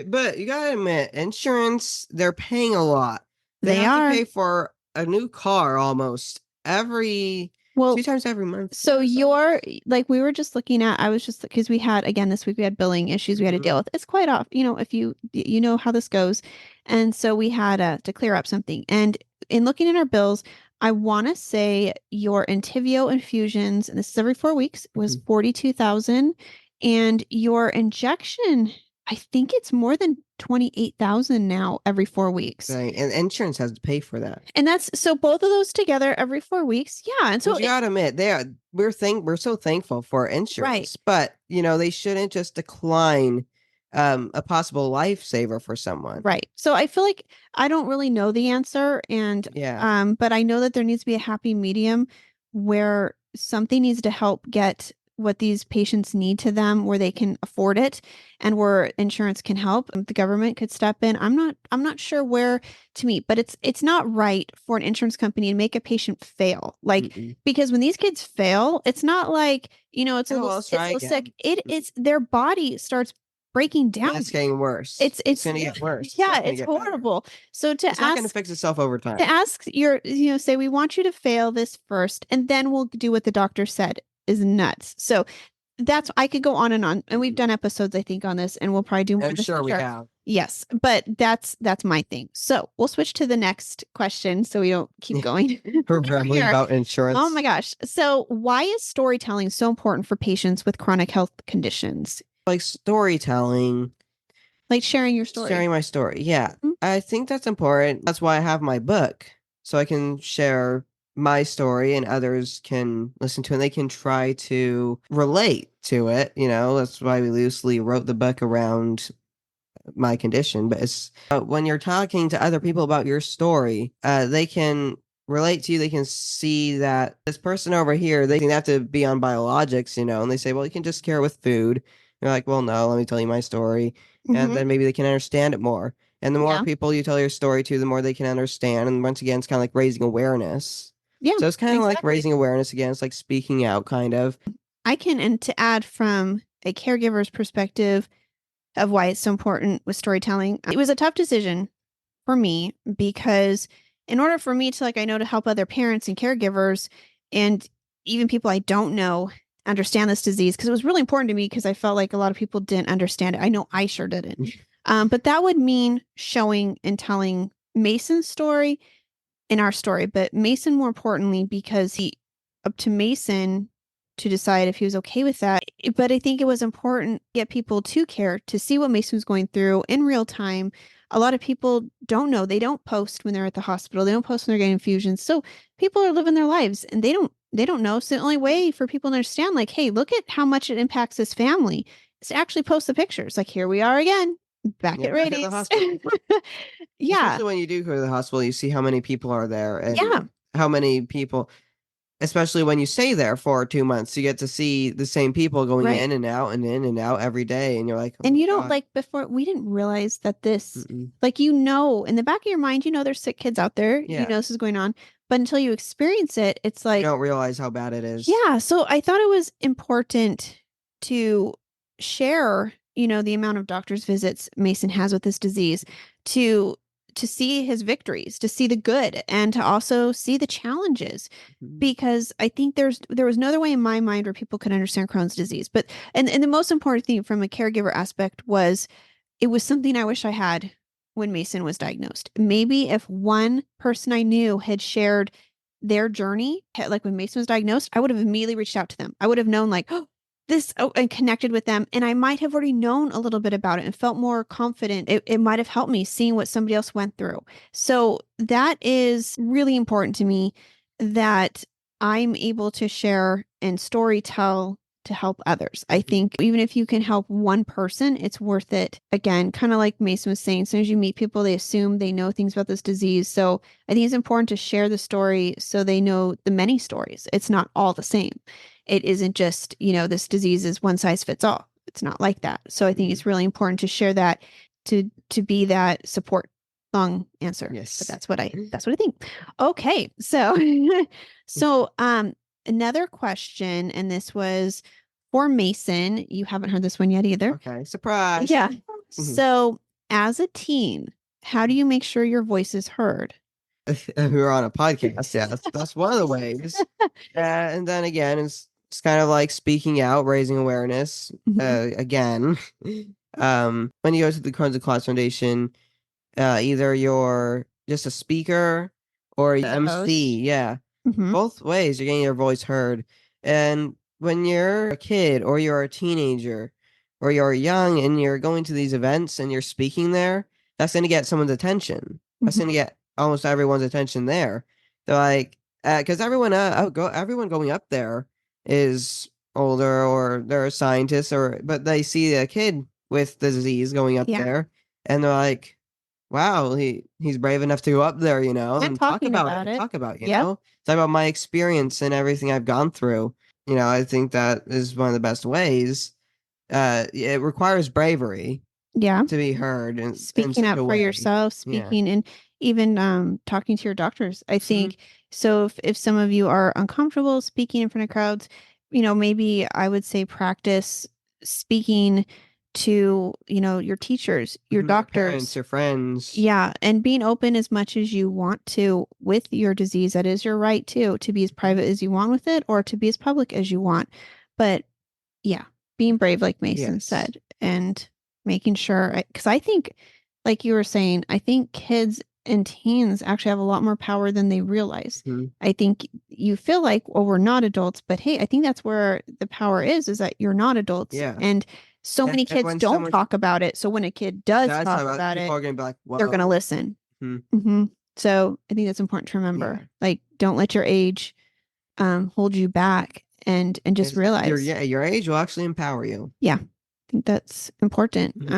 But you gotta admit, insurance, they're paying a lot. They they have to are. pay for a new car almost every Well, 2 times every month. so or so. you're like we were just looking at. I was just because we had again this week we had billing issues we had to Mhm. deal with. It's quite off, if you know how this goes, and so we had to clear up something. And in looking at our bills, I want to say your Entyvio infusions, and this is every 4 weeks, was Mhm. 42,000, and your injection, I think it's more than 28,000 now every 4 weeks. Right, and insurance has to pay for that. And that's so both of those together every 4 weeks. Yeah, and so But you gotta admit, we're so thankful for right. insurance, but they shouldn't just decline a possible lifesaver for someone. Right. So I feel like I don't really know the answer and Yeah. but I know that there needs to be a happy medium where something needs to help get what these patients need to them where they can afford it and where insurance can help, the government could step in. I'm not sure where to meet, but it's not right for an insurance company to make a patient fail. Like, Mm-mm. because when these kids fail, it's not like, it's a Oh, little, well, let's try it's a little sick. again. It's their body starts breaking down. It's getting worse. It's going to get worse. Yeah, not gonna it's get better. horrible. So to It's not going to ask fix itself over time. to ask your, say, we want you to fail this first, and then we'll do what the doctor said is nuts. So I could go on, and we've done episodes, I think, on this, and we'll probably do more. I'm sure we have. Yes, but that's my thing. So we'll switch to the next question so we don't keep going. We're rambling Here. about insurance. Oh my gosh. So why is storytelling so important for patients with chronic health conditions? Like storytelling. Like sharing your story. Sharing my story. Yeah. Mhm. I think that's important. That's why I have my book. So I can share my story and others can listen to it. And they can try to relate to it. That's why we loosely wrote the book around my condition. But it's when you're talking to other people about your story, they can relate to you. They can see that this person over here, they have to be on biologics, and they say, well, you can just cure with food. You're like, well, no, let me tell you my story. And then maybe they can understand it more. And the more Yeah. people you tell your story to, the more they can understand. And once again, it's kind of like raising awareness. Yeah. So it's kind of like exactly. raising awareness again. It's like speaking out, kind of. And to add from a caregiver's perspective of why it's so important with storytelling, it was a tough decision for me because in order for me to, I know, to help other parents and caregivers and even people I don't know understand this disease, because it was really important to me because I felt like a lot of people didn't understand it. I know I sure didn't. But that would mean showing and telling Mason's story and our story, but Mason more importantly, because up to Mason to decide if he was okay with that. But I think it was important to get people to care, to see what Mason was going through in real time. A lot of people don't know. They don't post when they're at the hospital. They don't post when they're getting infusions. So people are living their lives and they don't know. So the only way for people to understand, like, hey, look at how much it impacts this family, is to actually post the pictures. Like, here we are again, back at Back at the Radies. hospital. Yeah. Especially when you do go to the hospital, you see how many people are there and Yeah. how many people, especially when you stay there for 2 months, you get to see the same people going Right. in and out and in and out every day. And you're like, oh And my you don't God. before we didn't realize that this, Mm-mm. in the back of your mind, there's sick kids out there, Yeah. this is going on. But until you experience it, it's You like, don't realize how bad it is. yeah. So I thought it was important to share, the amount of doctor's visits Mason has with this disease, to see his victories, to see the good, and to also see the challenges. Mhm. Because I think there was no other way in my mind where people could understand Crohn's disease. But and the most important thing from a caregiver aspect was it was something I wish I had when Mason was diagnosed. Maybe if one person I knew had shared their journey, like when Mason was diagnosed, I would have immediately reached out to them. I would have known, like, and connected with them. And I might have already known a little bit about it and felt more confident. It might have helped me seeing what somebody else went through. So that is really important to me, that I'm able to share and story tell to help others. I think even if you can help one person, it's worth it. Again, kind of like Mason was saying, as soon as you meet people, they assume they know things about this disease. So I think it's important to share the story so they know the many stories. It's not all the same. It isn't just, this disease is one size fits all. It's not like that. So I think it's really important to share that, to be that support. Long answer. Yes. But that's what I think. Okay. So another question, and this was for Mason. You haven't heard this one yet either. Okay. Surprise. Yeah. Mhm. So as a teen, how do you make sure your voice is heard? We were on a podcast. Yeah, that's one of the ways. And then again, it's kind of like speaking out, raising awareness. Mhm. Again, when you go to the Crohn's and Colitis Foundation, either you're just a speaker or The MC. host. Yeah, Mhm. both ways you're getting your voice heard. And when you're a kid or you're a teenager or you're young and you're going to these events and you're speaking there, that's going to get someone's attention. That's going to get almost everyone's attention there. They're like, because everyone going up there is older or they're scientists but they see a kid with the disease going up Yeah. there and they're like, wow, he's brave enough to go up there, And and talking about it. talk about, Yep. talk about my experience and everything I've gone through. I think that is one of the best ways. It requires bravery Yeah. to be heard in Speaking such up a for way. yourself, Yeah. speaking and even talking to your doctors. I Mhm. think so if some of you are uncomfortable speaking in front of crowds, maybe I would say practice speaking to, your teachers, your Mhm, doctors. parents, your friends. Yeah, and being open as much as you want to with your disease. That is your right too, to be as private as you want with it or to be as public as you want. But yeah, being brave, like Mason Yes. said, and making sure, because I think, like you were saying, I think kids and teens actually have a lot more power than they realize. Mhm. I think you feel like, well, we're not adults, but hey, I think that's where the power is that you're not adults. Yeah. And so many And kids when don't someone talk about it. So when a kid does does talk talk about people it, are gonna be like, they're going to whoa. listen. Mhm. So I think that's important to remember. Yeah. Like, don't let your age hold you back and just realize Your age will actually empower you. I think that's important. Mhm.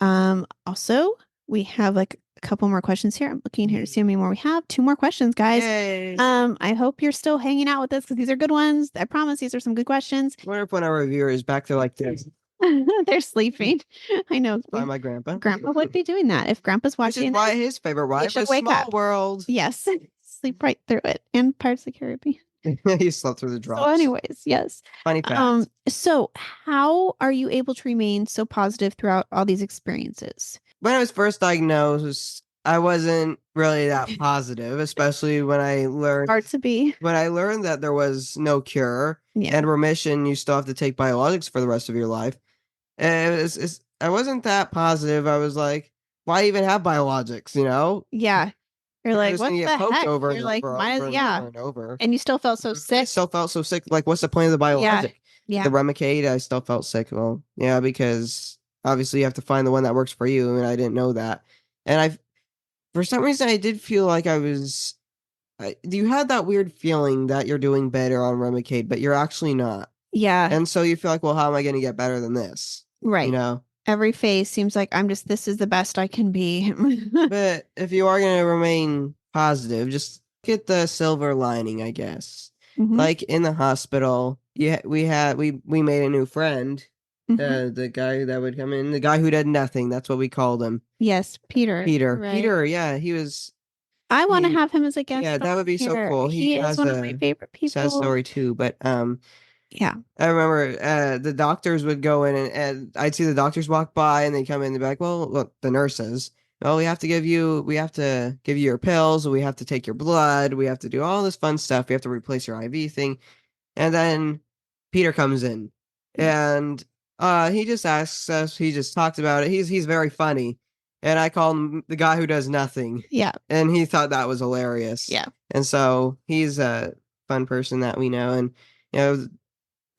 And also we have like a couple more questions here. I'm looking here to see how many more we have. 2 more questions, guys. Yay. I hope you're still hanging out with us because these are good ones. I promise these are some good questions. I wonder if one of our viewers back there like this They're sleeping. I know. by my grandpa. Grandpa would be doing that. If Grandpa's Which is watching why this, his favorite ride should was wake Small up. World. yes, sleep right through it. And Pirates of the Caribbean. He slept through the drops. So anyways, yes. Funny fact. So how are you able to remain so positive throughout all these experiences? When I was first diagnosed, I wasn't really that positive, especially when I learned Hard to be. that there was no cure Yeah. and remission, you still have to take biologics for the rest of your life. And I wasn't that positive. I was like, why even have biologics, Yeah. You're like, just what gonna the get poked heck? over You're and like, over, might over as and yeah. over and over. And you still felt so I sick. still felt so sick. Like, what's the point of the biologic? Yeah. The Remicade, I still felt sick. Well, yeah, because obviously you have to find the one that works for you, and I didn't know that. And for some reason, I did feel like you had that weird feeling that you're doing better on Remicade, but you're actually not. Yeah. And so you feel like, well, how am I going to get better than this? Right. Every phase seems like this is the best I can be. But if you are going to remain positive, just get the silver lining, I guess. Mhm. Like in the hospital, we made a new friend. Mhm. The guy that would come in, the guy who did nothing. That's what we called him. Yes, Peter. Right. Peter. Yeah, he was. I want to have him as a guest. Yeah, that would be so cool. He is one of my favorite people. Sad story too, but yeah. I remember the doctors would go in and I'd see the doctors walk by and they'd come in and they'd be like, well, look, the nurses, well, we have to give you your pills, we have to take your blood, we have to do all this fun stuff, we have to replace your IV thing. And then Peter comes in and he just asks us, he just talks about it. He's very funny. And I call him the guy who does nothing. Yeah. And he thought that was hilarious. Yeah. And so he's a fun person that we know. And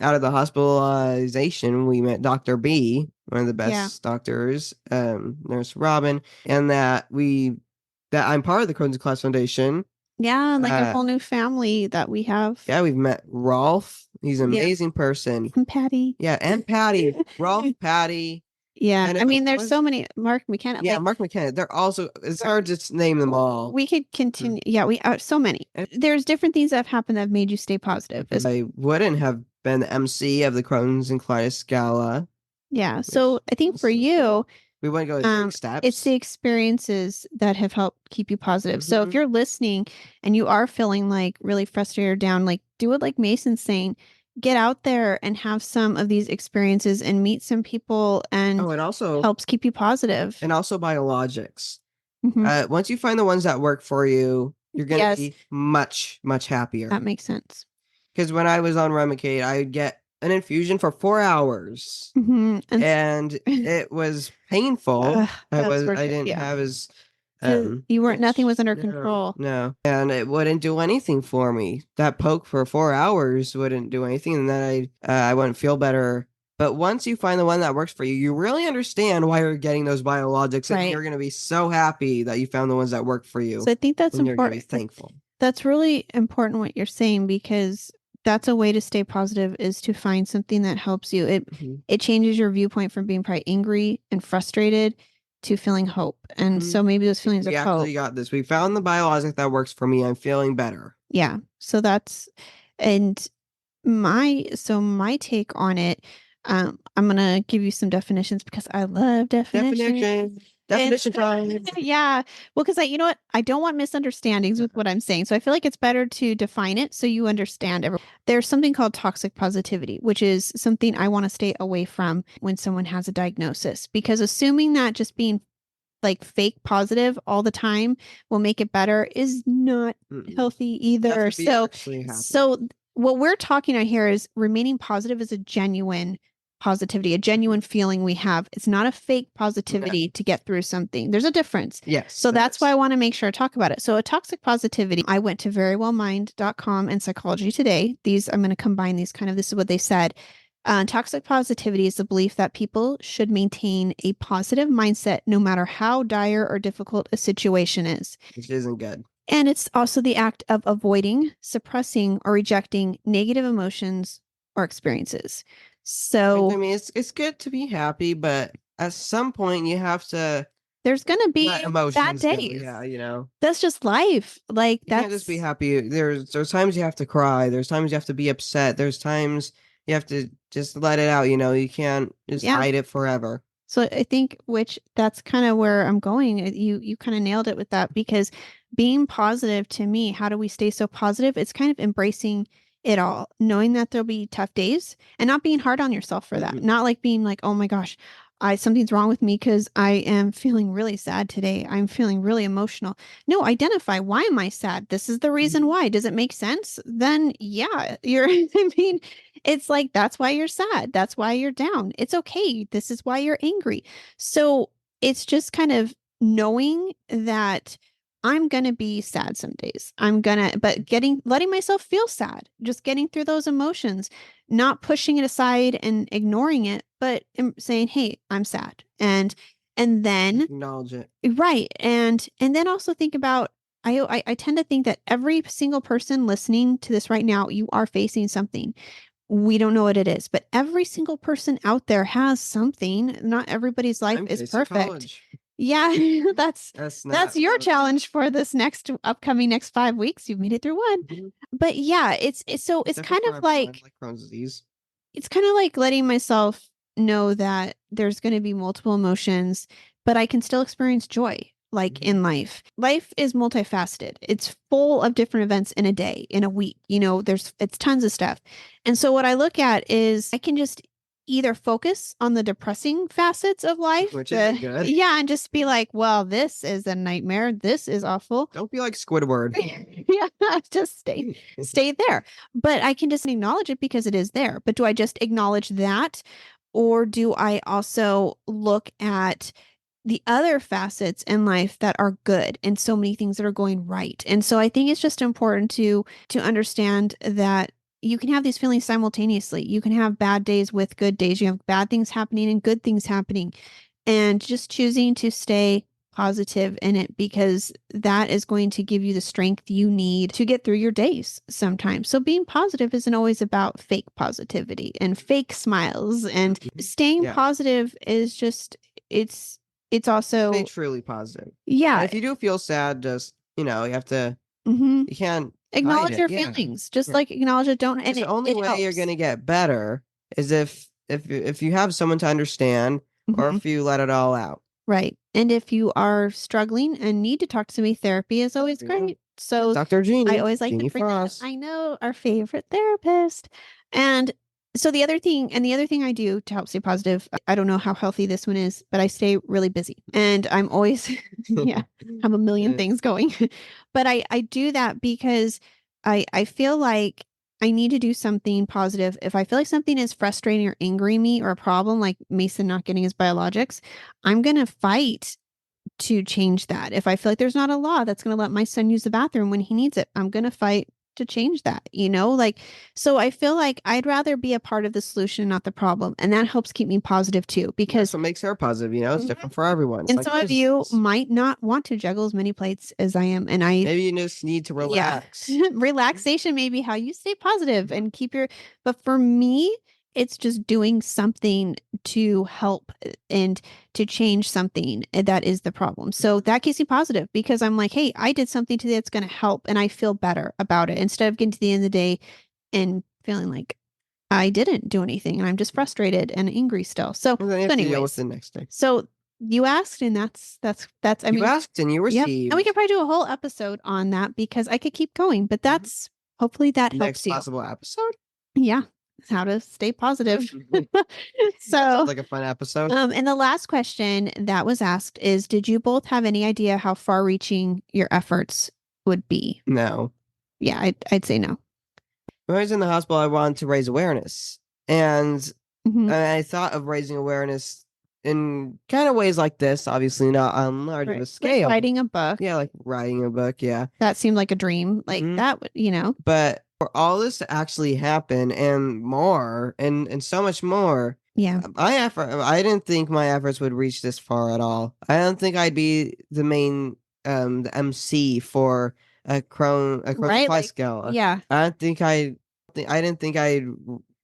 out of the hospitalization, we met Dr. B, one of the best doctors, Nurse Robin, and that I'm part of the Crohn's Class Foundation. Yeah, like a whole new family that we have. Yeah, we've met Rolf. He's an amazing person. And Patty. Yeah, and Patty. Rolf, Patty. Yeah, I mean, there's so many. Mark McKenna. Yeah, Mark McKenna. They're also, it's hard to name them all. We could continue. Yeah, we are so many. There's different things that have happened that have made you stay positive. I wouldn't have been the MC of the Crohn's and Colitis Gala. Yeah, so I think for you, we wouldn't go to steps. It's the experiences that have helped keep you positive. So if you're listening and you are feeling like really frustrated or down, like do it like Mason's saying. Get out there and have some of these experiences and meet some people and it also helps keep you positive. And also biologics. Once you find the ones that work for you, you're going to be much, much happier. That makes sense. Because when I was on Remicade, I would get an infusion for 4 hours. And it was painful. I didn't have as... nothing was under control. No. And it wouldn't do anything for me. That poke for 4 hours wouldn't do anything. And then I wouldn't feel better. But once you find the one that works for you, you really understand why you're getting those biologics. And you're going to be so happy that you found the ones that work for you. So I think that's important. You're going to be thankful. That's really important what you're saying, because that's a way to stay positive, is to find something that helps you. It changes your viewpoint from being probably angry and frustrated to feeling hope. And Mhm. so maybe those feelings We of hope. actually got this. We found the biologic that works for me. I'm feeling better. Yeah. So that's, and my take on it, I'm gonna give you some definitions because I love definitions. Definition time. Yeah. Well, because you know what? I don't want misunderstandings with what I'm saying. So I feel like it's better to define it so you understand There's something called toxic positivity, which is something I want to stay away from when someone has a diagnosis, because assuming that just being like fake positive all the time will make it better is not healthy either. So what we're talking about here is remaining positive is a genuine positivity, a genuine feeling we have. It's not a fake positivity to get through something. There's a difference. Yes. So that's why I want to make sure I talk about it. So a toxic positivity, I went to verywellmind.com and Psychology Today. I'm going to combine these this is what they said. Toxic positivity is the belief that people should maintain a positive mindset no matter how dire or difficult a situation is. Which isn't good. And it's also the act of avoiding, suppressing, or rejecting negative emotions or experiences. So, I mean, it's good to be happy, but at some point you have to. There's going to be bad days. Yeah, you know. That's just life. Like, you can't just be happy. There's times you have to cry. There's times you have to be upset. There's times you have to just let it out. You know, you can't just hide it forever. So I think that's kind of where I'm going. You kind of nailed it with that, because being positive, to me, how do we stay so positive? It's kind of embracing it all, knowing that there'll be tough days and not being hard on yourself for that. Not like being like, oh my gosh, something's wrong with me because I am feeling really sad today. I'm feeling really emotional. No, identify, why am I sad? This is the reason why. Does it make sense? Then yeah, I mean, it's like, that's why you're sad. That's why you're down. It's okay. This is why you're angry. So it's just kind of knowing that I'm going to be sad some days. But letting myself feel sad, just getting through those emotions, not pushing it aside and ignoring it, but saying, hey, I'm sad. And then acknowledge it. Right. And then also think about, I tend to think that every single person listening to this right now, you are facing something. We don't know what it is, but every single person out there has something. Not everybody's life is perfect. College. Yeah, that's your challenge for this next 5 weeks. You've made it through one. But yeah, it's kind of like Crohn's disease. It's kind of like letting myself know that there's going to be multiple emotions, but I can still experience joy. Like in life is multifaceted. It's full of different events in a day, in a week. You know, it's tons of stuff. And so what I look at is I can just either focus on the depressing facets of life, which is good. Yeah, and just be like, well, this is a nightmare. This is awful. Don't be like Squidward. Yeah, just stay there. But I can just acknowledge it because it is there. But do I just acknowledge that? Or do I also look at the other facets in life that are good and so many things that are going right? And so I think it's just important to understand that you can have these feelings simultaneously. You can have bad days with good days. You have bad things happening and good things happening, and just choosing to stay positive in it, because that is going to give you the strength you need to get through your days sometimes. So being positive isn't always about fake positivity and fake smiles, and staying positive is just, it's also stay truly positive. Yeah. And if you do feel sad, just, you have to, you can't acknowledge your feelings. Just like acknowledge it. Don't. And the only way you're going to get better is if you have someone to understand, or if you let it all out. Right. And if you are struggling and need to talk to somebody, therapy is always great. So Dr. Jeannie, I always like Jeannie to bring Frost. I know, our favorite therapist. And so the other thing I do to help stay positive, I don't know how healthy this one is, but I stay really busy, and I'm always, have a million things going, but I do that because I feel like I need to do something positive. If I feel like something is frustrating or angering me, or a problem like Mason not getting his biologics, I'm going to fight to change that. If I feel like there's not a law that's going to let my son use the bathroom when he needs it, I'm going to fight to change that, so I feel like I'd rather be a part of the solution, not the problem. And that helps keep me positive too, because that's what makes her positive. It's different for everyone. And some of you might not want to juggle as many plates as I am. And maybe you just need to relax. Relaxation may be how you stay positive and keep but for me, it's just doing something to help and to change something that is the problem. So that keeps me positive because I'm like, hey, I did something today that's going to help and I feel better about it instead of getting to the end of the day and feeling like I didn't do anything and I'm just frustrated and angry still. So, And then you have to deal with anyways, the next day. so you asked and that's I You mean, asked and you yep. received. And we could probably do a whole episode on that because I could keep going, but that's hopefully that next helps you. possible episode. Yeah. How to stay positive. So Sounds like a fun episode. and the last question that was asked is, did you both have any idea how far reaching your efforts would be? No. Yeah, I'd say no. When I was in the hospital, I wanted to raise awareness. And Mhm. I thought of raising awareness in kind of ways like this, obviously not on large of Right. a scale. Like writing a book. Yeah, like writing a book, yeah. That seemed like a dream. Like Mhm. that would, you know. But for all this to actually happen and more and so much more, Yeah. I didn't think my efforts would reach this far at all. I don't think I'd be the main the MC for a Crohn's Right, Fly like, Scale. yeah. I didn't think I'd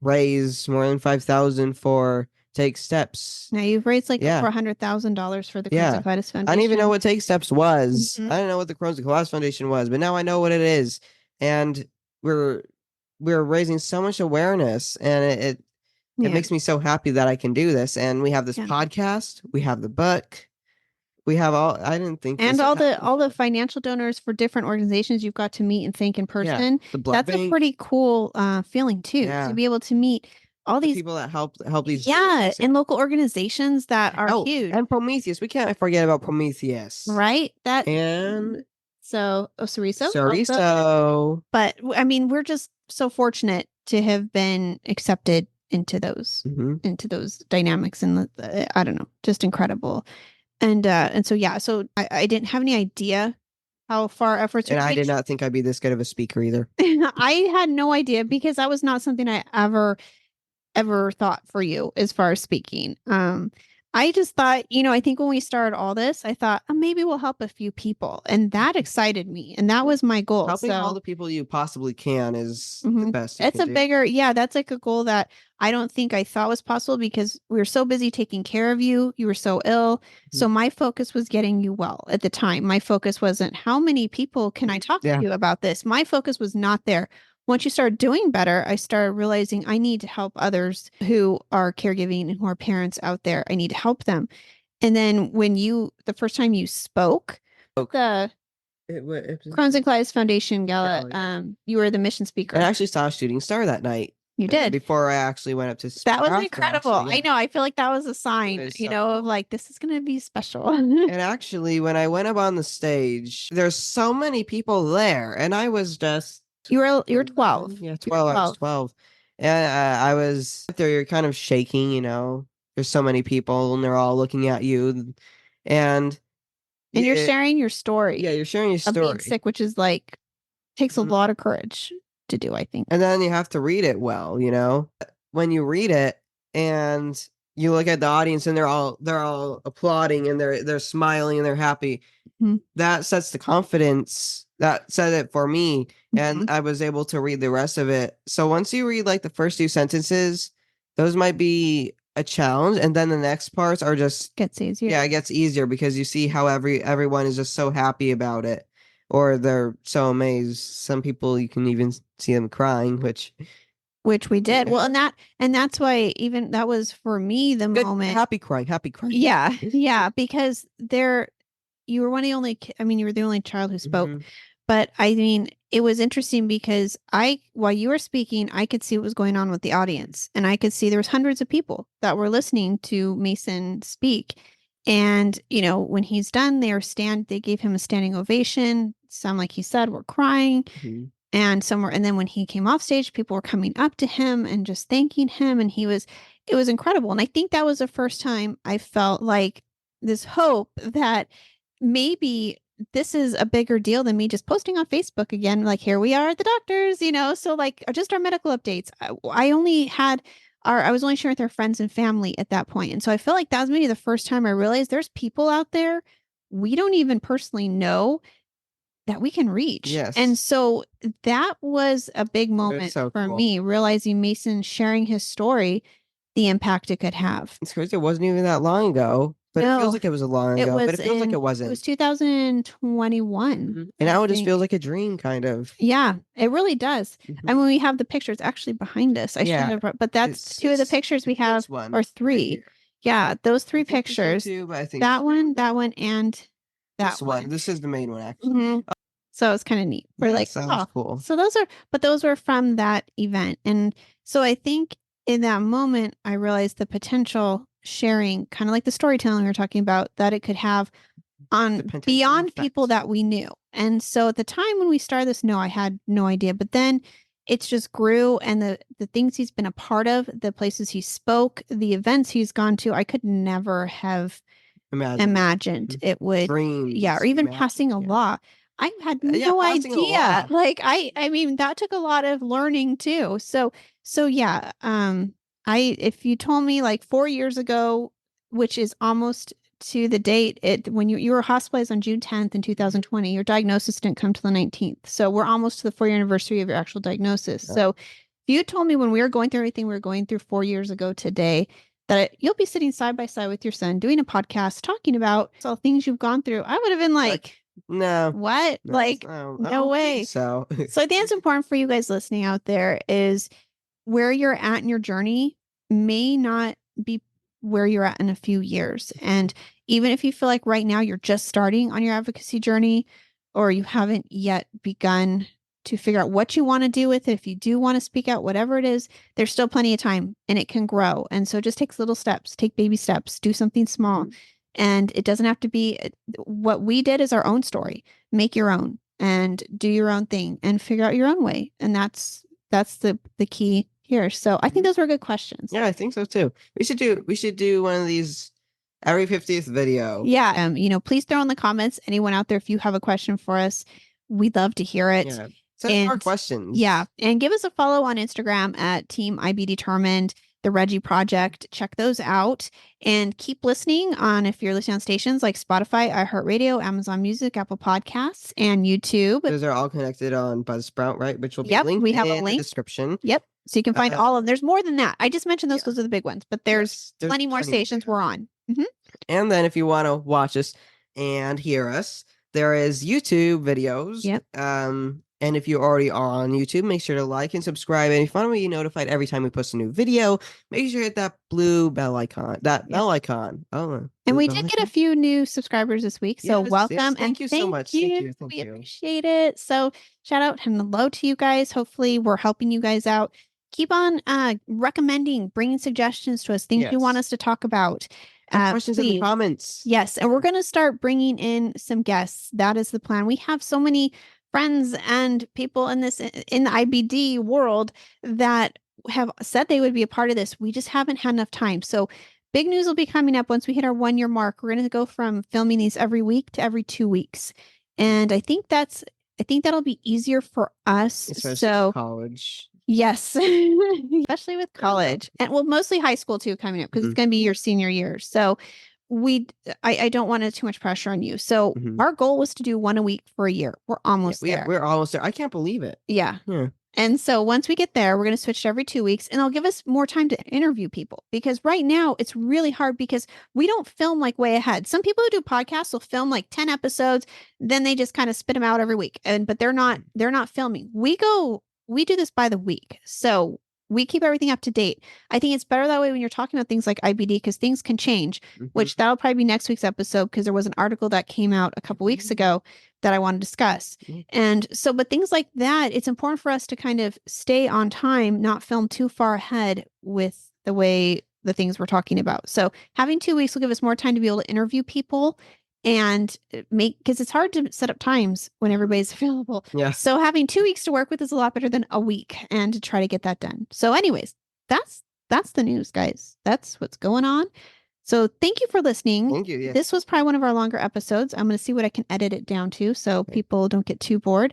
raise more than 5,000 for Take Steps. Now you've raised like Yeah. over $100,000 for the Yeah. Crohn's and Colitis Foundation. I didn't even know what Take Steps was. Mhm. I didn't know what the Crohn's and Colitis Foundation was, but now I know what it is. And we're raising so much awareness, and it Yeah. makes me so happy that I can do this. And we have this Yeah. podcast, we have the book, we have all. I didn't think, And this all would the happen. financial donors for different organizations you've got to meet and thank in person. the blood That's bank, a pretty cool feeling too, Yeah. to be able to meet all the these people that help these. yeah, and local organizations that are Oh, huge, and Prometheus. We can't forget about Prometheus, right? That And so Cereso also. Soriso. But I mean, we're just so fortunate to have been accepted into those dynamics, and I don't know, just incredible. And so yeah, so I didn't have any idea how far efforts would And I reach. did not think I'd be this good of a speaker either. I had no idea because that was not something I ever thought for you as far as speaking. I just thought, I think when we started all this, I thought maybe we'll help a few people, and that excited me, and that was my goal. Helping So all the people you possibly can is the Mhm. best. You It's can a do. bigger, that's like a goal that I don't think I thought was possible because we were so busy taking care of you. You were so ill. So my focus was getting you well at the time. My focus wasn't how many people can I talk Yeah. to about this. My focus was not there. Once you start doing better, I started realizing I need to help others who are caregiving and who are parents out there. I need to help them. And then when the first time you spoke, the Crohn's and Colitis Foundation Gala, yeah. You were the mission speaker. And I actually saw a shooting star that night. You did. Before I actually went up to speak. That was After, incredible. actually, yeah. I know. I feel like that was a sign, was so of like, this is going to be special. And actually, when I went up on the stage, there's so many people there, and I was just you were 12. Yeah, 12. I was 12, and I was up there. You're kind of shaking, There's so many people, and they're all looking at you, and you're sharing your story. Yeah, you're sharing your of being story. sick, which is like takes a lot of courage to do, I think. And then you have to read it well, When you read it and you look at the audience and they're all applauding and they're smiling and they're happy. Mhm. That sets the confidence. That said it for me, and I was able to read the rest of it. So once you read like the first 2 sentences, those might be a challenge, and then the next parts are just Gets easier. Yeah, it gets easier because you see how everyone is just so happy about it, or they're so amazed. Some people you can even see them crying, which we did. Well, and that's why even that was for me the good, moment. happy cry. Yeah, yeah, because you were one of the only. You were the only child who spoke. Mhm. But I mean, it was interesting because while you were speaking, I could see what was going on with the audience, and I could see there was hundreds of people that were listening to Mason speak. And when he's done, they gave him a standing ovation. Some, like he said, were crying. Mhm. And then when he came off stage, people were coming up to him and just thanking him. And it was incredible. And I think that was the first time I felt like this hope that maybe this is a bigger deal than me just posting on Facebook again. Like, here we are at the doctors, so like just our medical updates. I was only sharing with our friends and family at that point. And so I feel like that was maybe the first time I realized there's people out there we don't even personally know that we can reach. Yes. And so that was a big moment so for cool. me, realizing Mason sharing his story, the impact it could have. It's crazy. It wasn't even that long ago, but it No. feels like it was a long It ago, was but it feels like it wasn't. It was 2021. And now I it just think. feels like a dream, kind of. Yeah, it really does. Mhm. And when we have the pictures actually behind us, I should Yeah, have, but that's It's- 2 of the it's- pictures we it's have, this one or right 3. here. Yeah, those 3 I think this one pictures. too, but I think That one, and that this one. This is the main one, actually. Mhm. So it's kind of neat. We're Yeah, like, sounds oh, cool. so those were from that event. And so I think in that moment, I realized the potential sharing, kind of like the storytelling we were talking about, that it could have on The potential beyond people effect. that we knew. And so at the time when we started this, no, I had no idea. But then it's just grew, and the things he's been a part of, the places he spoke, the events he's gone to, I could never have imagined it would. Dreams. Yeah, or even imagine, passing a yeah. law. I had Yeah, no passing a idea. law. Like I mean, that took a lot of learning too. So yeah, if you told me like 4 years ago, which is almost to the date, when you were hospitalized on June 10th in 2020, your diagnosis didn't come till the 19th. So we're almost to the 4-year anniversary of your actual diagnosis. Yeah. So if you told me when we were going through everything we were going through 4 years ago today, that you'll be sitting side by side with your son doing a podcast talking about all things you've gone through, I would have been like, no, what? Like, I no don't way. think so. So I think it's important for you guys listening out there is where you're at in your journey may not be where you're at in a few years. And even if you feel like right now you're just starting on your advocacy journey, or you haven't yet begun to figure out what you want to do with it, if you do want to speak out, whatever it is, there's still plenty of time and it can grow. And so it just takes little steps, take baby steps, do something small. And it doesn't have to be what we did is our own story. Make your own and do your own thing and figure out your own way. And that's the key here. So I think those were good questions. Yeah, I think so too. We should do one of these every 50th video. Yeah. Please throw in the comments, anyone out there, if you have a question for us, we'd love to hear it. Yeah. Send more questions. Yeah. And give us a follow on Instagram at Team IB Determined, the Reggie Project. Check those out and keep listening if you're listening on stations like Spotify, iHeartRadio, Amazon Music, Apple Podcasts, and YouTube. Those are all connected on Buzzsprout, right? Which will be linked we have in a link. the description. Yep. So you can find all of them. There's more than that. I just mentioned those Yeah. because they're the big ones, but there's plenty more stations we're on. Mm-hmm. And then if you want to watch us and hear us, there is YouTube videos. Yep. And if you already are on YouTube, make sure to like and subscribe. And if you want to be notified every time we post a new video, make sure to hit that blue bell icon. Bell icon. Oh. And we did get a few new subscribers this week. So welcome. Yes, and thank you so much. Thank you. We appreciate it. So shout out and hello to you guys. Hopefully we're helping you guys out. Keep on recommending, bringing suggestions to us, things you want us to talk about. Questions in the comments. Yes. And we're going to start bringing in some guests. That is the plan. We have so many friends and people in the IBD world that have said they would be a part of this. We just haven't had enough time. So big news will be coming up once we hit our 1-year mark. We're going to go from filming these every week to every 2 weeks. And I think that'll be easier for us. Especially college. Yes, especially with college, and mostly high school too coming up because it's going to be your senior year. So I don't want too much pressure on you. So our goal was to do 1 a week for a year. We're almost there. We're almost there. I can't believe it. Yeah. And so once we get there, we're going to switch to every 2 weeks, and it'll give us more time to interview people, because right now it's really hard because we don't film like way ahead. Some people who do podcasts will film like 10 episodes, then they just kind of spit them out every week. But they're not filming. We do this by the week. So we keep everything up to date. I think it's better that way when you're talking about things like IBD, because things can change, which that'll probably be next week's episode, because there was an article that came out a couple weeks ago that I want to discuss. And so, but things like that, it's important for us to kind of stay on time, not film too far ahead with the way the things we're talking about. So having 2 weeks will give us more time to be able to interview people and because it's hard to set up times when everybody's available. Yeah. So having 2 weeks to work with is a lot better than a week, and to try to get that done. So anyways, that's the news, guys. That's what's going on. So thank you for listening. Thank you. Yeah. This was probably one of our longer episodes. I'm going to see what I can edit it down to so people don't get too bored.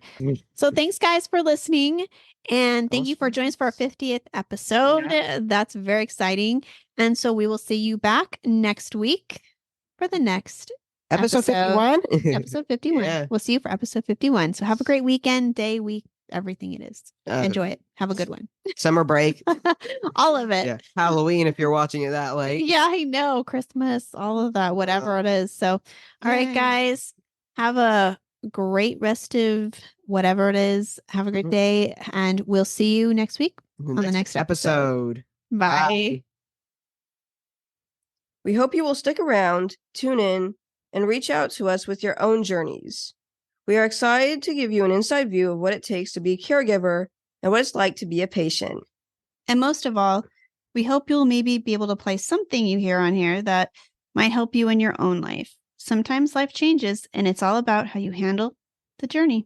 So thanks, guys, for listening. And thank you for joining us for our 50th episode. Yeah. That's very exciting. And so we will see you back next week for the next Episode 51? Episode 51. Yeah. We'll see you for episode 51. So have a great weekend, day, week, everything it is. Enjoy it. Have a good one. Summer break. All of it. Yeah. Halloween if you're watching it that late. Yeah, I know. Christmas, all of that, whatever it is. So, all right, Yay. guys, have a great rest of whatever it is. Have a great day, and we'll see you next week on the next episode. Bye. We hope you will stick around, tune in, and reach out to us with your own journeys. We are excited to give you an inside view of what it takes to be a caregiver and what it's like to be a patient. And most of all, we hope you'll maybe be able to play something you hear on here that might help you in your own life. Sometimes life changes, and it's all about how you handle the journey.